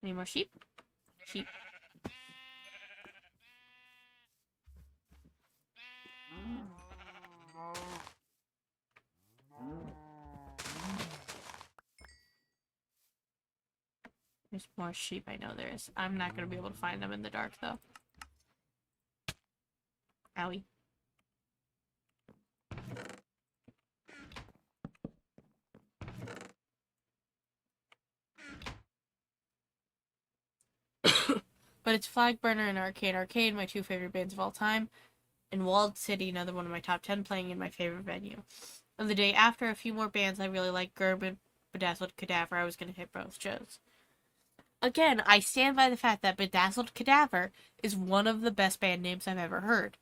Any more sheep? Sheep. There's more sheep, I know there is. I'm not going to be able to find them in the dark, though. Owie. But it's Flagburner and Arcade. Arcade, my two favorite bands of all time. And Walled City, another one of my top 10, playing in my favorite venue. And the day after, a few more bands I really like, Gerb and Bedazzled Cadaver. I was going to hit both shows. Again, I stand by the fact that Bedazzled Cadaver is one of the best band names I've ever heard.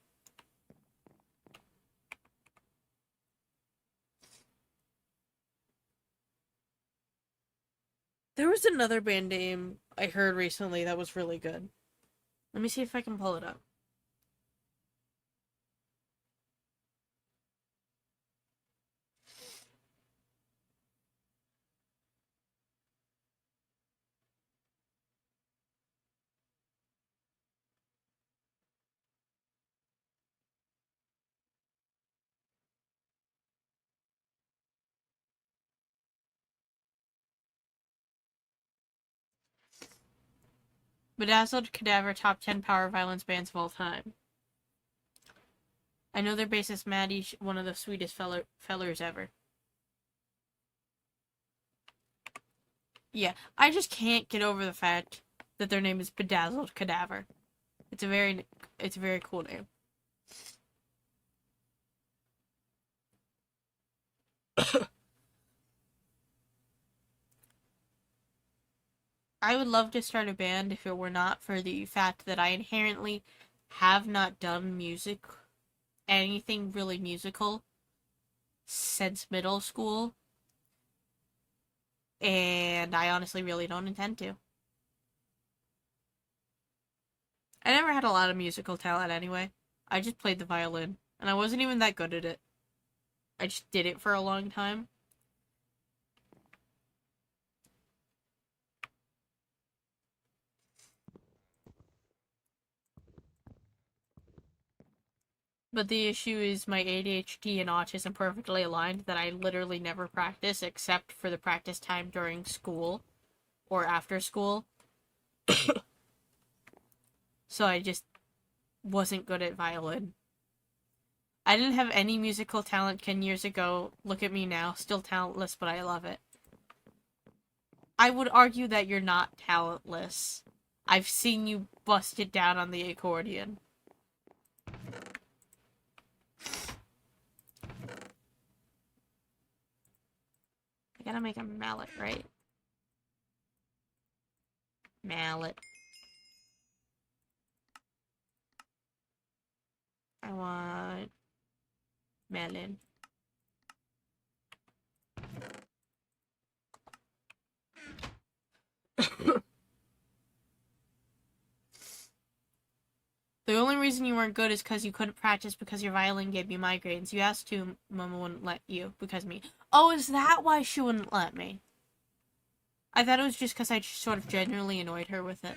There was another band name I heard recently that was really good. Let me see if I can pull it up. Bedazzled Cadaver, top 10 power violence bands of all time. I know their bassist Maddie's one of the sweetest fellers ever. Yeah, I just can't get over the fact that their name is Bedazzled Cadaver. It's a very cool name. I would love to start a band if it were not for the fact that I inherently have not done anything really musical, since middle school. And I honestly really don't intend to. I never had a lot of musical talent anyway. I just played the violin, and I wasn't even that good at it. I just did it for a long time. But the issue is my ADHD and autism perfectly aligned that I literally never practice except for the practice time during school or after school. So I just wasn't good at violin. I didn't have any musical talent 10 years ago. Look at me now. Still talentless, but I love it. I would argue that you're not talentless. I've seen you bust it down on the accordion. I gotta make a mallet, right? Mallet. I want melon. The only reason you weren't good is because you couldn't practice because your violin gave you migraines. You asked to, Mama wouldn't let you because of me. Oh, is that why she wouldn't let me? I thought it was just because I sort of genuinely annoyed her with it.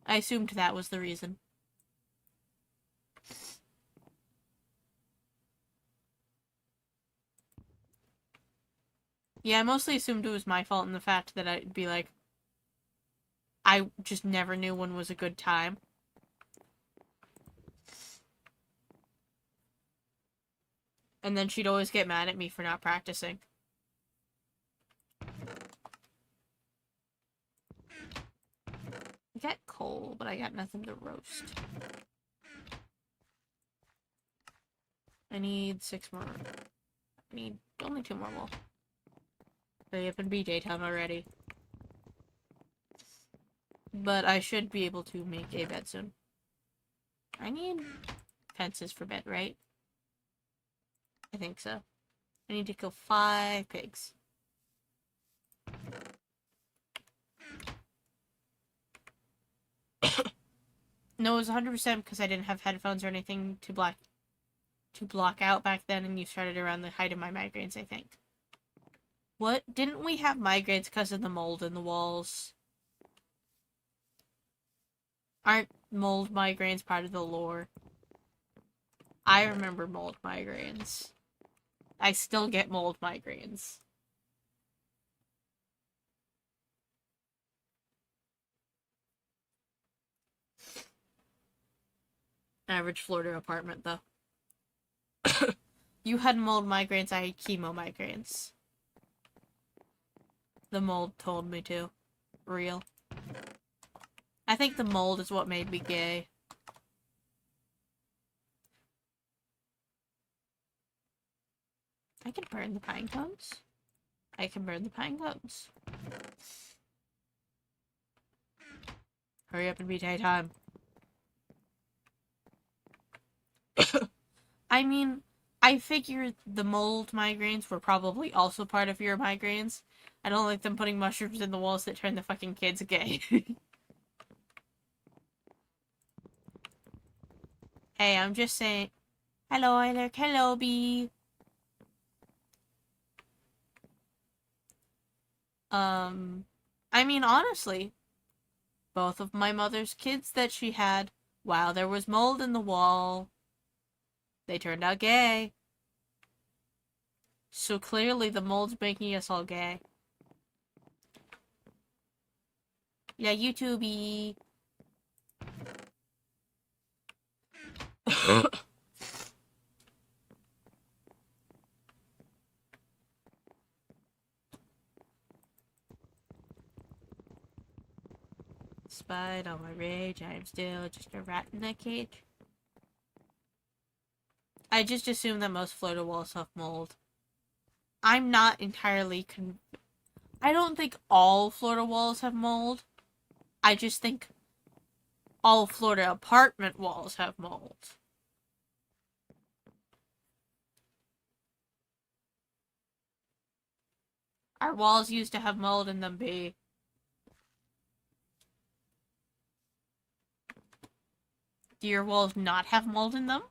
I assumed that was the reason. Yeah, I mostly assumed it was my fault in the fact that I'd be like, I just never knew when was a good time. And then she'd always get mad at me for not practicing. I got coal, but I got nothing to roast. I need 6 more. I need only 2 more wool. Hurry up and be daytime already. But I should be able to make a bed soon. I need fences for bed, right? I think so. I need to kill 5 pigs. No, it was 100% because I didn't have headphones or anything to block out back then, and you started around the height of my migraines, I think. What? Didn't we have migraines because of the mold in the walls? Aren't mold migraines part of the lore? I remember mold migraines. I still get mold migraines. Average Florida apartment, though. You had mold migraines, I had chemo migraines. The mold told me to. Real. I think the mold is what made me gay. I can burn the pine cones. I can burn the pine cones. Hurry up and be daytime. I mean, I figured the mold migraines were probably also part of your migraines. I don't like them putting mushrooms in the walls that turn the fucking kids gay. Hey, I'm just saying. Hello, Eiler. Hello, Bee. I mean, honestly, both of my mother's kids that she had, while there was mold in the wall, they turned out gay. So clearly the mold's making us all gay. Yeah, YouTubey. Despite all my rage, I am still just a rat in a cage. I just assume that most Florida walls have mold. I'm not entirely I don't think all Florida walls have mold. I just think all Florida apartment walls have mold. Our walls used to have mold in them, B. Do your walls not have mold in them?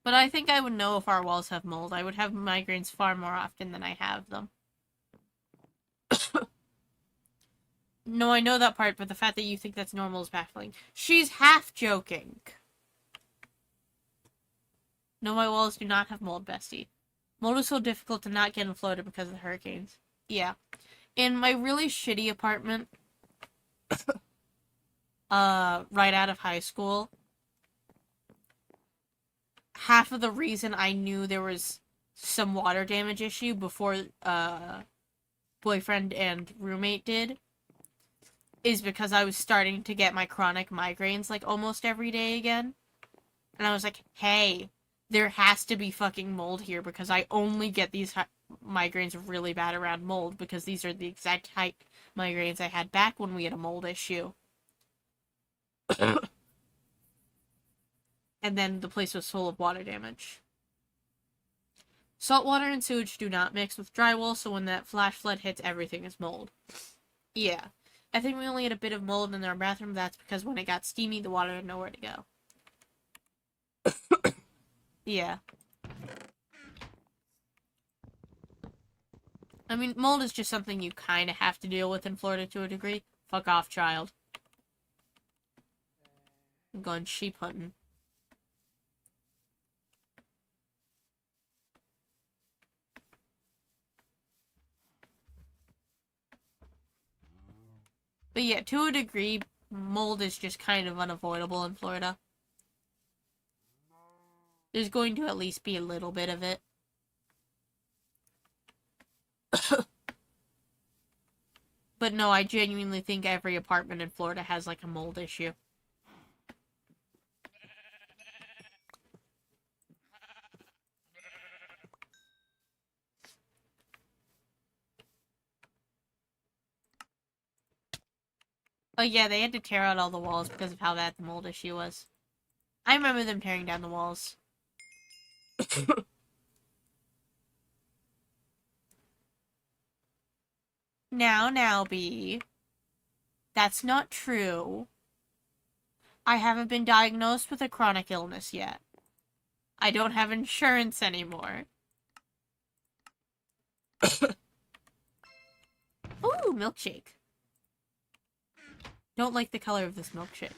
But I think I would know if our walls have mold. I would have migraines far more often than I have them. No, I know that part, but the fact that you think that's normal is baffling. She's half joking. No, my walls do not have mold, bestie. Mold is so difficult to not get in Florida because of the hurricanes. Yeah. In my really shitty apartment, right out of high school, half of the reason I knew there was some water damage issue before, boyfriend and roommate did is because I was starting to get my chronic migraines, like, almost every day again. And I was like, hey, there has to be fucking mold here because I only get these migraines really bad around mold because these are the exact type migraines I had back when we had a mold issue. And then the place was full of water damage. Salt water and sewage do not mix with drywall, so when that flash flood hits, everything is mold. Yeah. I think we only had a bit of mold in our bathroom. That's because when it got steamy, the water had nowhere to go. Yeah. I mean, mold is just something you kind of have to deal with in Florida to a degree. Fuck off, child. I'm going sheep hunting. yeah, to a degree, mold is just kind of unavoidable in Florida. There's going to at least be a little bit of it. But no, I genuinely think every apartment in Florida has, like, a mold issue. Oh yeah, they had to tear out all the walls because of how bad the mold issue was. I remember them tearing down the walls. Now, B. That's not true. I haven't been diagnosed with a chronic illness yet. I don't have insurance anymore. Ooh, milkshake. Don't like the color of this milkshake.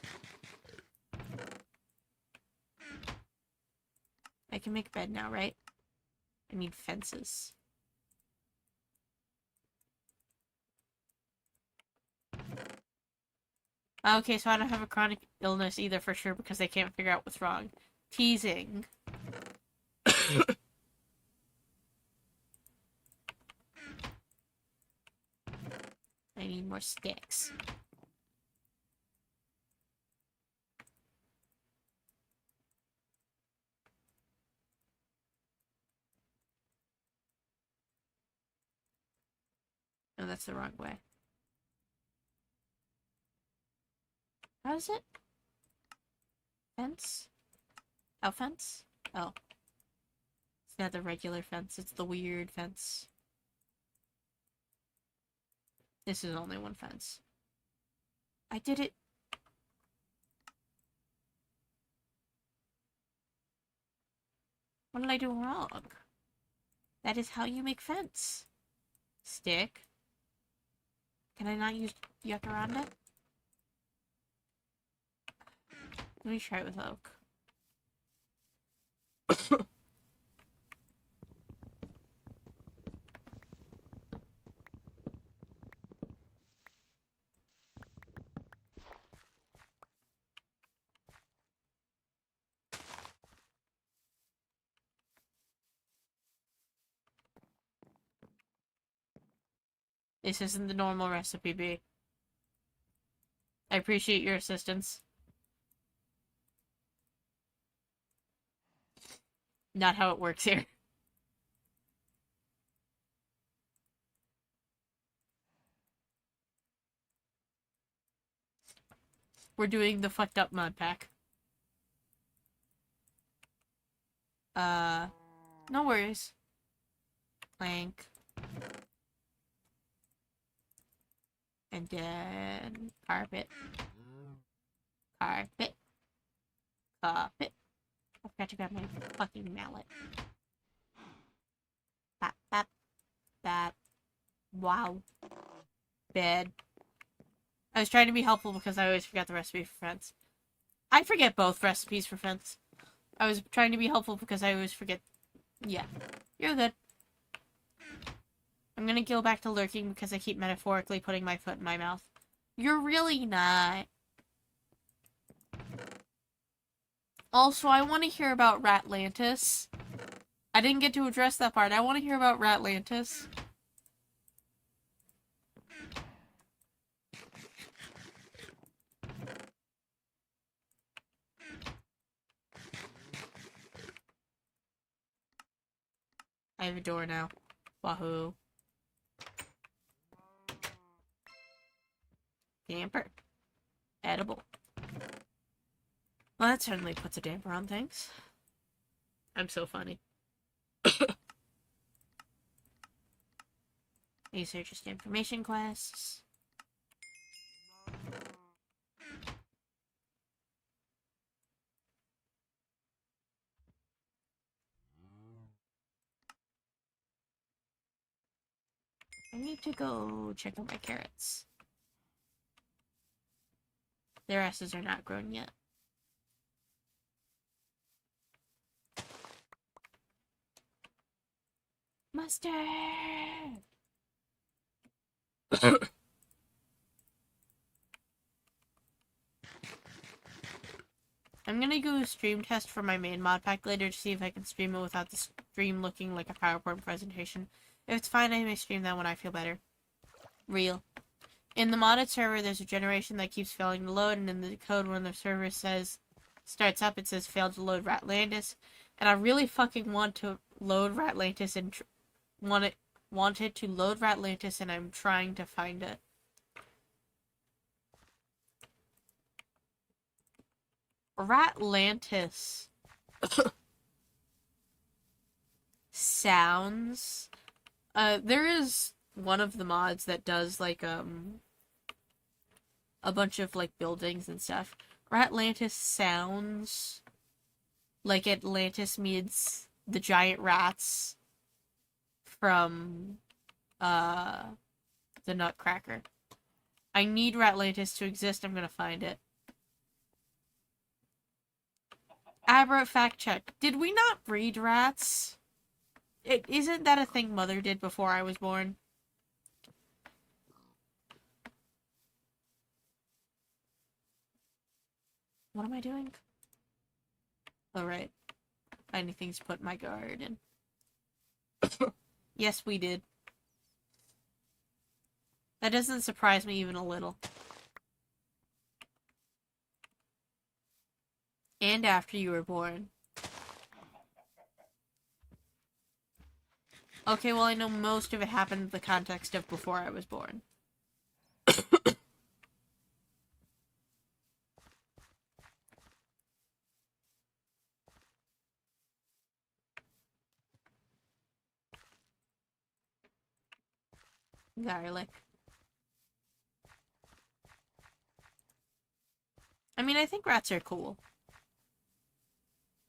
I can make a bed now, right? I need fences. Okay, so I don't have a chronic illness either for sure because they can't figure out what's wrong. Teasing. I need more sticks. No, that's the wrong way. How is it? Fence? Oh, fence? Oh. It's not the regular fence, it's the weird fence. This is only one fence. I did it. What did I do wrong? That is how you make fence. Stick. Can I not use Yakaranda? Let me try it with oak. This isn't the normal recipe, B. I appreciate your assistance. Not how it works here. We're doing the fucked up mod pack. No worries. Plank. And then carpet. Carpet. Carpet. I forgot to grab my fucking mallet. Bap, bap, bap. Wow. Bed. I was trying to be helpful because I always forget the recipe for fence. I forget both recipes for fence. I was trying to be helpful because I always forget. Yeah. You're good. I'm gonna go back to lurking because I keep metaphorically putting my foot in my mouth. You're really not. Also, I want to hear about Ratlantis. I didn't get to address that part. I want to hear about Ratlantis. I have a door now. Wahoo. Damper. Edible. Well, that certainly puts a damper on things. I'm so funny. These are just information quests. I need to go check on my carrots. Their asses are not grown yet. Mustard! I'm gonna do a stream test for my main mod pack later to see if I can stream it without the stream looking like a PowerPoint presentation. If it's fine, I may stream that when I feel better. Real. In the modded server, there's a generation that keeps failing to load, and in the code when the server starts up, it says failed to load Ratlantis. And I really fucking want to load Ratlantis and wanted to load Ratlantis, and I'm trying to find it. Ratlantis sounds. There is one of the mods that does like a bunch of like buildings and stuff. Ratlantis sounds like Atlantis meets the giant rats from the Nutcracker. I need Ratlantis to exist. I'm gonna find it. Abra fact check. Did we not breed rats? Isn't that a thing Mother did before I was born? What am I doing? Oh, right. Finding things to put in my garden. Yes, we did. That doesn't surprise me even a little. And after you were born. Okay, well, I know most of it happened in the context of before I was born. Garlic. I mean, I think rats are cool.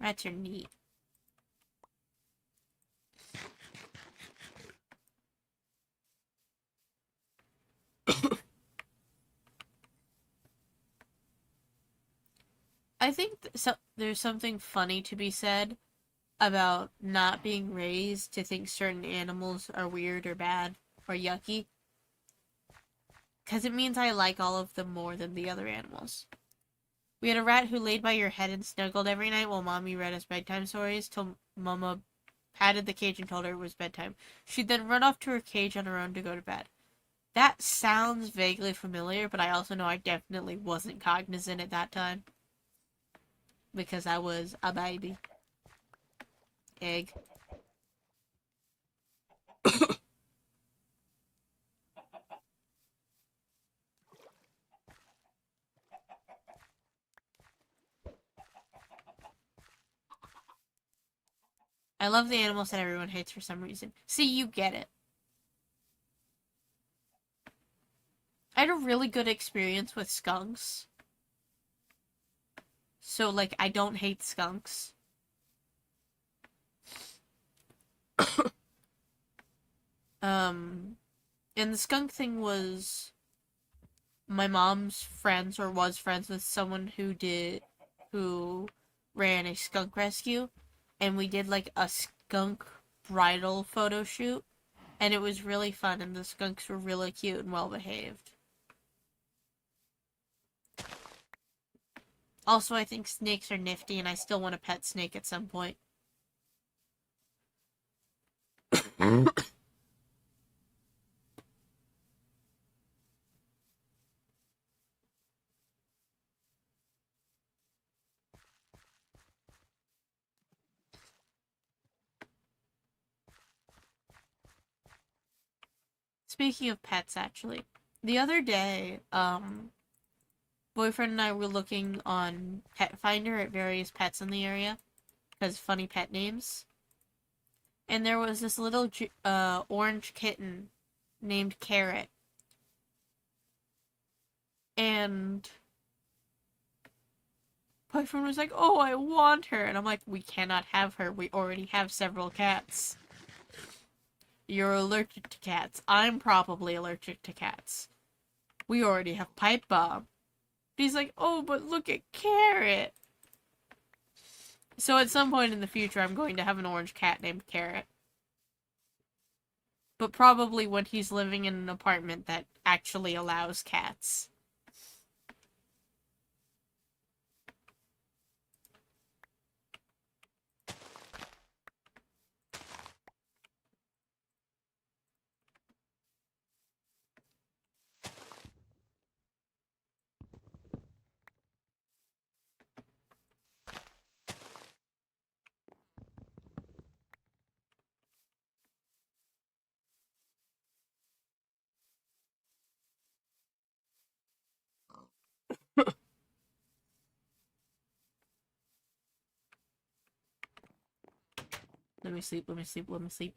Rats are neat. I think there's something funny to be said about not being raised to think certain animals are weird or bad or yucky. Because it means I like all of them more than the other animals. We had a rat who laid by your head and snuggled every night while Mommy read us bedtime stories till Mama patted the cage and told her it was bedtime. She'd then run off to her cage on her own to go to bed. That sounds vaguely familiar, but I also know I definitely wasn't cognizant at that time. Because I was a baby. Egg. I love the animals that everyone hates for some reason. See, you get it. I had a really good experience with skunks. So, like, I don't hate skunks. And the skunk thing was my mom's friends or was friends with someone who ran a skunk rescue, and we did like a skunk bridal photo shoot, and it was really fun, and the skunks were really cute and well behaved. Also, I think snakes are nifty, and I still want a pet snake at some point. Speaking of pets, actually, the other day, boyfriend and I were looking on Pet Finder at various pets in the area, because funny pet names. And there was this little orange kitten named Carrot. And boyfriend was like, oh, I want her. And I'm like, we cannot have her. We already have several cats. You're allergic to cats. I'm probably allergic to cats. We already have Pipe Bomb. He's like, oh, but look at Carrot. So at some point in the future, I'm going to have an orange cat named Carrot. But probably when he's living in an apartment that actually allows cats. Let me sleep, let me sleep, let me sleep.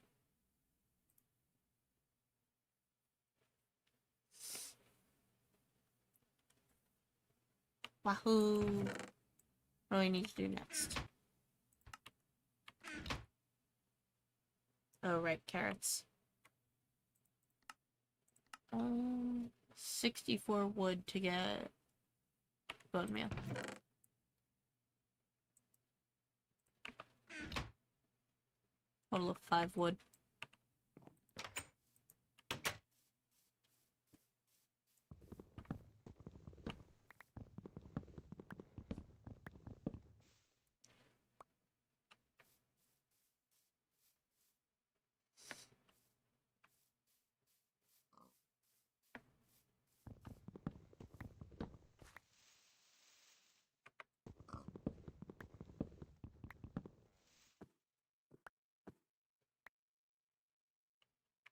Wahoo! What do I need to do next? Oh, right, carrots. 64 wood to get bone meal. Total of 5 wood.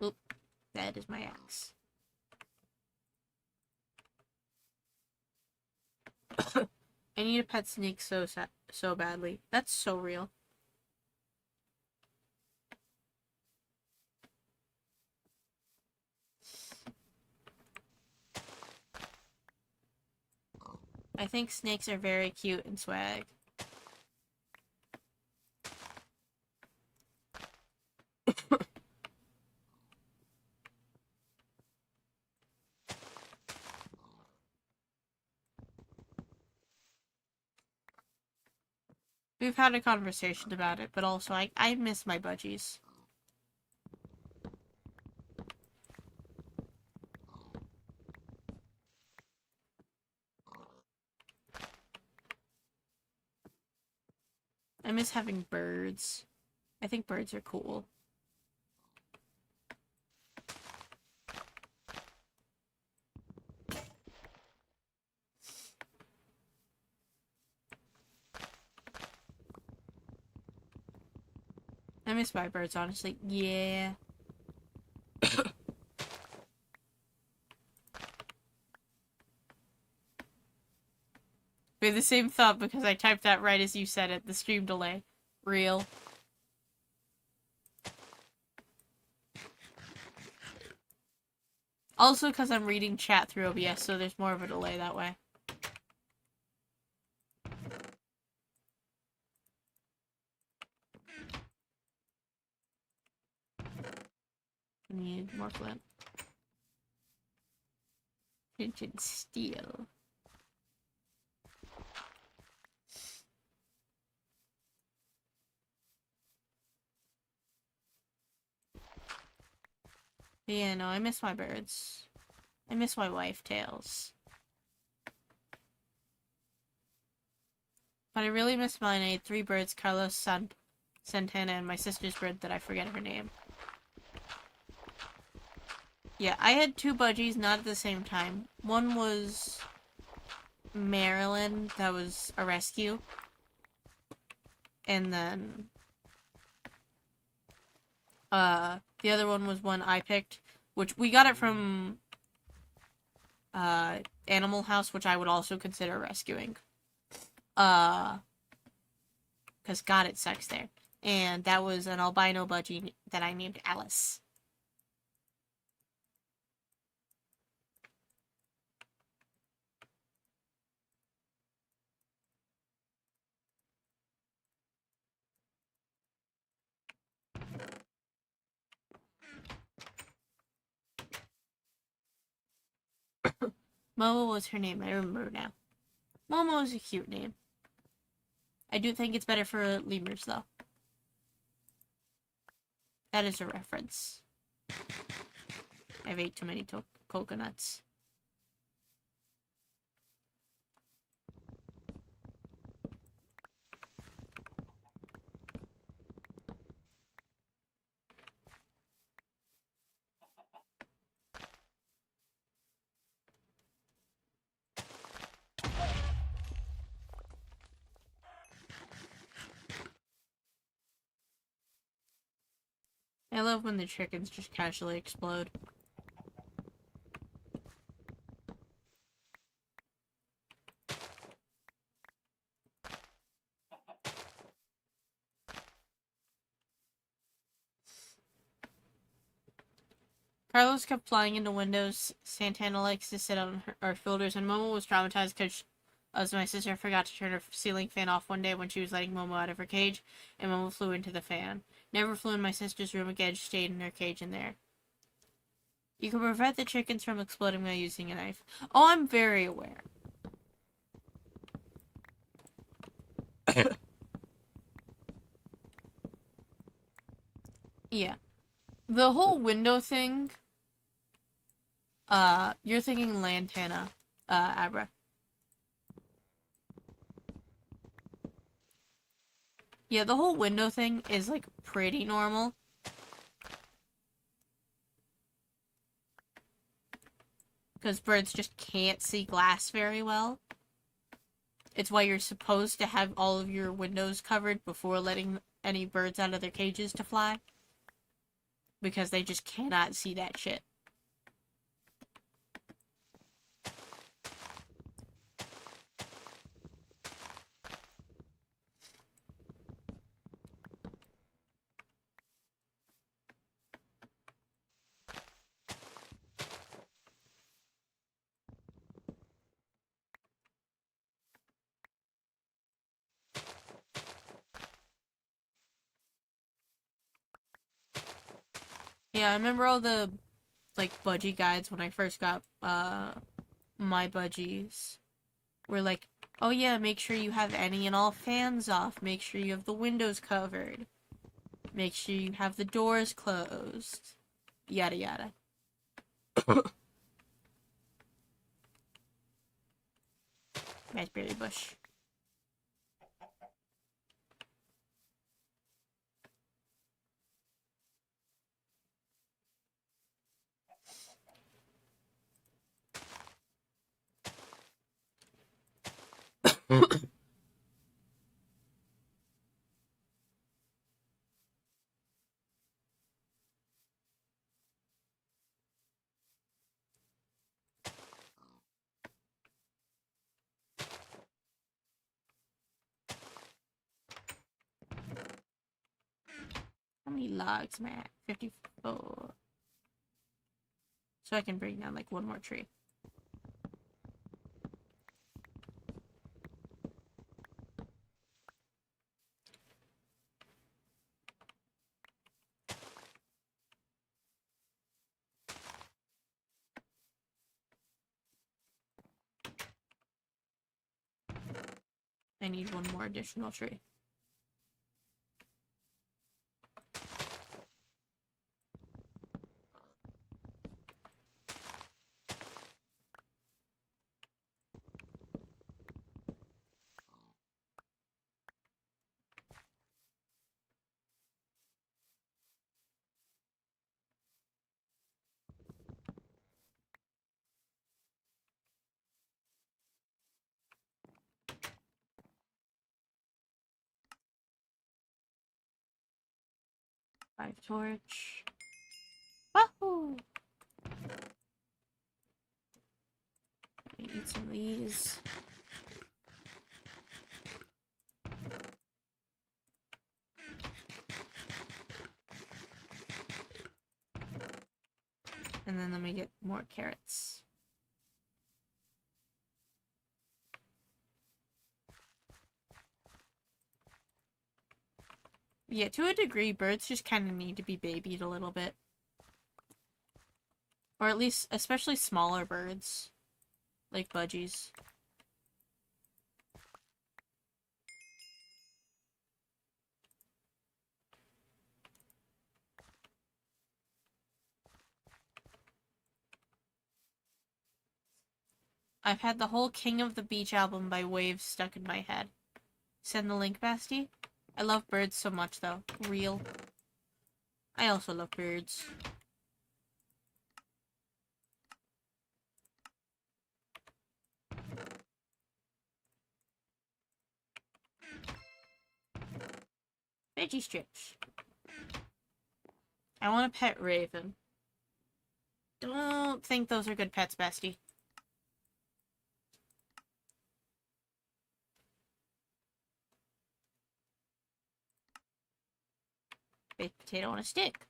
Oop, that is my axe. I need a pet snake so badly. That's so real. I think snakes are very cute and swag. We've had a conversation about it, but also I miss my budgies. I miss having birds. I think birds are cool. I miss my birds, honestly. Yeah. We had the same thought because I typed that right as you said it. The stream delay. Real. Also because I'm reading chat through OBS, so there's more of a delay that way. I need more flint. Flint and steel. Yeah, no, I miss my birds. I miss my wife, Tails. But I really miss mine. I had 3 birds, Carlos, Santana, and my sister's bird that I forget her name. Yeah, I had 2 budgies, not at the same time. One was Marilyn, that was a rescue. And then the other one was one I picked, which we got it from Animal House, which I would also consider rescuing. Because God, it sucks there. And that was an albino budgie that I named Alice. Momo was her name, I remember now. Momo is a cute name. I do think it's better for lemurs, though. That is a reference. I've ate too many coconuts. I love when the chickens just casually explode. Carlos kept flying into windows. Santana likes to sit on our shoulders, and Momo was traumatized because as my sister forgot to turn her ceiling fan off one day when she was letting Momo out of her cage, and Momo flew into the fan. Never flew in my sister's room again, she stayed in her cage in there. You can prevent the chickens from exploding by using a knife. Oh, I'm very aware. Yeah. The whole window thing, you're thinking lantana, Abra. Yeah, the whole window thing is, like, pretty normal. Because birds just can't see glass very well. It's why you're supposed to have all of your windows covered before letting any birds out of their cages to fly. Because they just cannot see that shit. Yeah, I remember all the, like, budgie guides when I first got, my budgies. Were like, oh yeah, make sure you have any and all fans off. Make sure you have the windows covered. Make sure you have the doors closed. Yada yada. Raspberry bush. How many logs am I at? 54. So I can bring down like one more tree. I need one more additional tree. Five torch. Wahoo! Eat some of these. And then let me get more carrots. Yeah, to a degree, birds just kind of need to be babied a little bit. Or at least, especially smaller birds. Like budgies. I've had the whole King of the Beach album by Waves stuck in my head. Send the link, Basti. I love birds so much, though. Real. I also love birds. Veggie strips. I want a pet raven. Don't think those are good pets, Basti. Baked potato on a stick.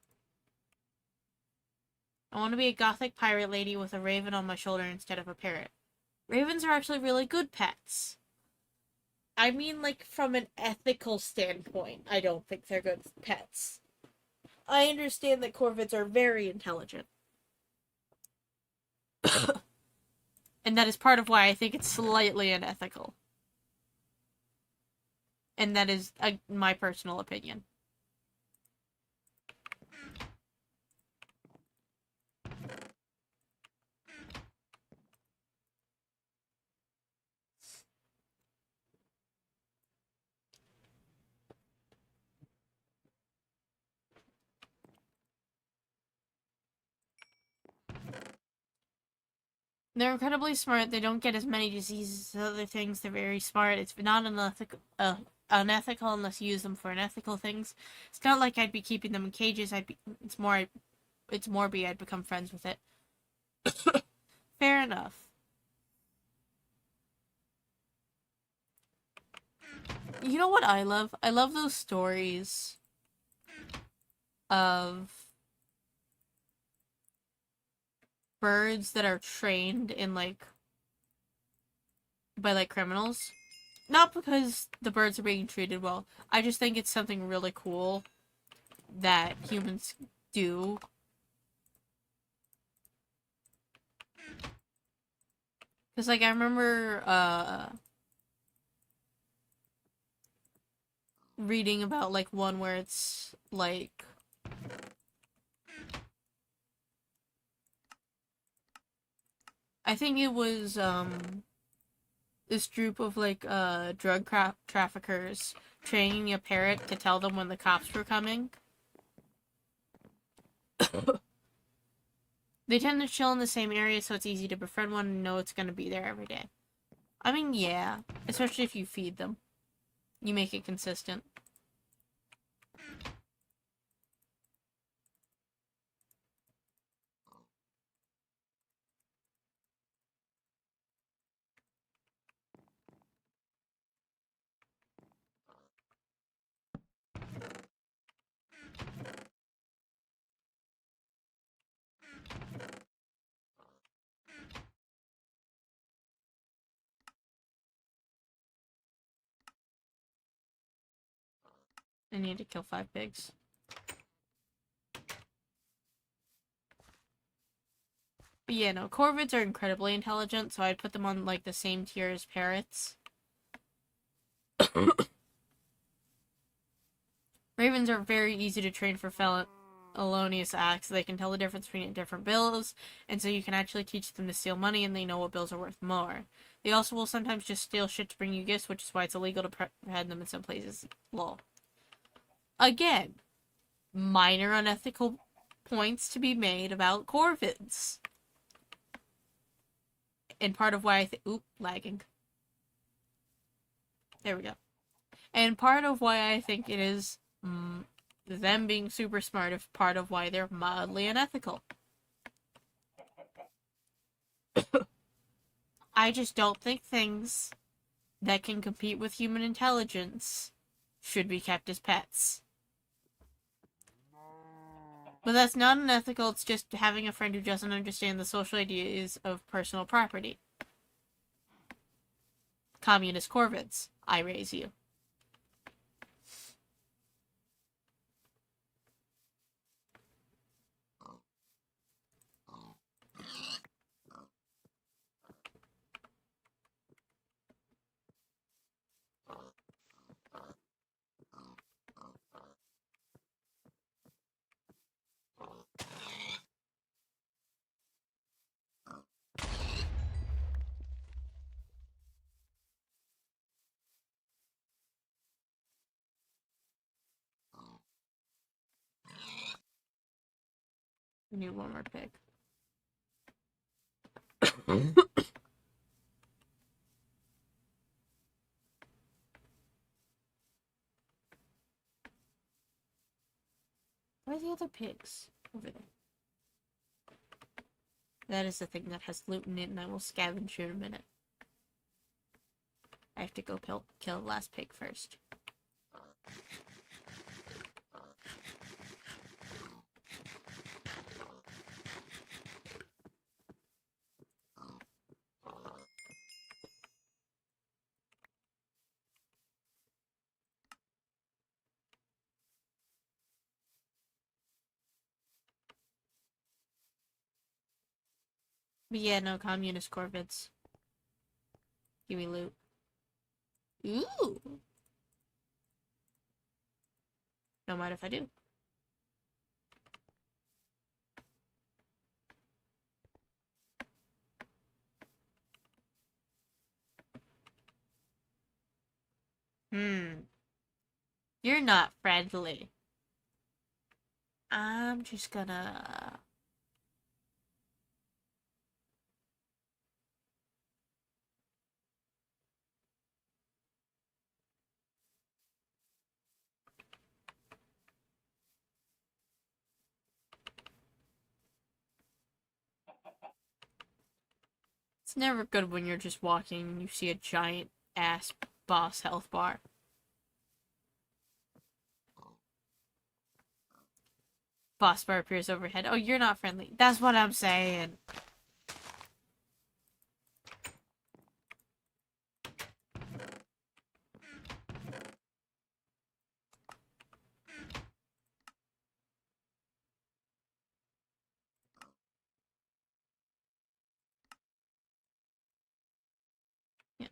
I want to be a gothic pirate lady with a raven on my shoulder instead of a parrot. Ravens are actually really good pets. I mean, like, from an ethical standpoint, I don't think they're good pets. I understand that corvids are very intelligent. And that is part of why I think it's slightly unethical. And that is my personal opinion. They're incredibly smart. They don't get as many diseases as other things. They're very smart. It's not unethical unless you use them for unethical things. It's not like I'd be keeping them in cages. It's more be I'd become friends with it. Fair enough. You know what I love? I love those stories of birds that are trained in by criminals. Not because the birds are being treated well. I just think it's something really cool that humans do. Because, I remember, reading about, one where it's, I think it was, this group of, drug traffickers training a parrot to tell them when the cops were coming. They tend to chill in the same area, so it's easy to befriend one and know it's going to be there every day. I mean, yeah. Especially if you feed them. You make it consistent. I need to kill 5 pigs. But yeah, no, corvids are incredibly intelligent, so I'd put them on, the same tier as parrots. Ravens are very easy to train for felonious acts. They can tell the difference between different bills, and so you can actually teach them to steal money, and they know what bills are worth more. They also will sometimes just steal shit to bring you gifts, which is why it's illegal to behead them in some places. Lol. Again, minor unethical points to be made about corvids. And part of why I think... Oop, lagging. There we go. And part of why I think it is them being super smart is part of why they're mildly unethical. I just don't think things that can compete with human intelligence should be kept as pets. But that's not unethical, it's just having a friend who doesn't understand the social ideas of personal property. Communist corvids, I raise you. We need one more pig. Where are the other pigs? Over there. That is the thing that has loot in it, and I will scavenge you in a minute. I have to go kill the last pig first. But yeah, no communist corvids. Give me loot. Ooh. Don't mind if I do. You're not friendly. I'm just gonna... It's never good when you're just walking and you see a giant ass boss health bar. Boss bar appears overhead. Oh, you're not friendly. That's what I'm saying. Yeah.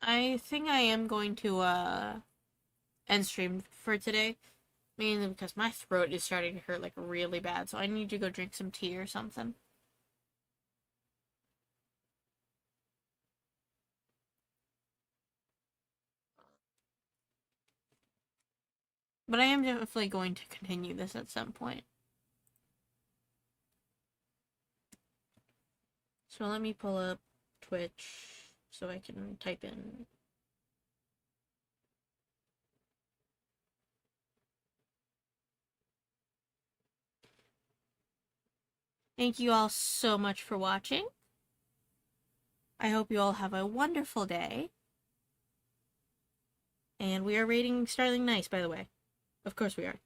I think I am going to end stream for today. Mainly because my throat is starting to hurt like really bad, so I need to go drink some tea or something. But I am definitely going to continue this at some point. So let me pull up Twitch so I can type in. Thank you all so much for watching. I hope you all have a wonderful day. And we are rating Starling nice, by the way. Of course we are.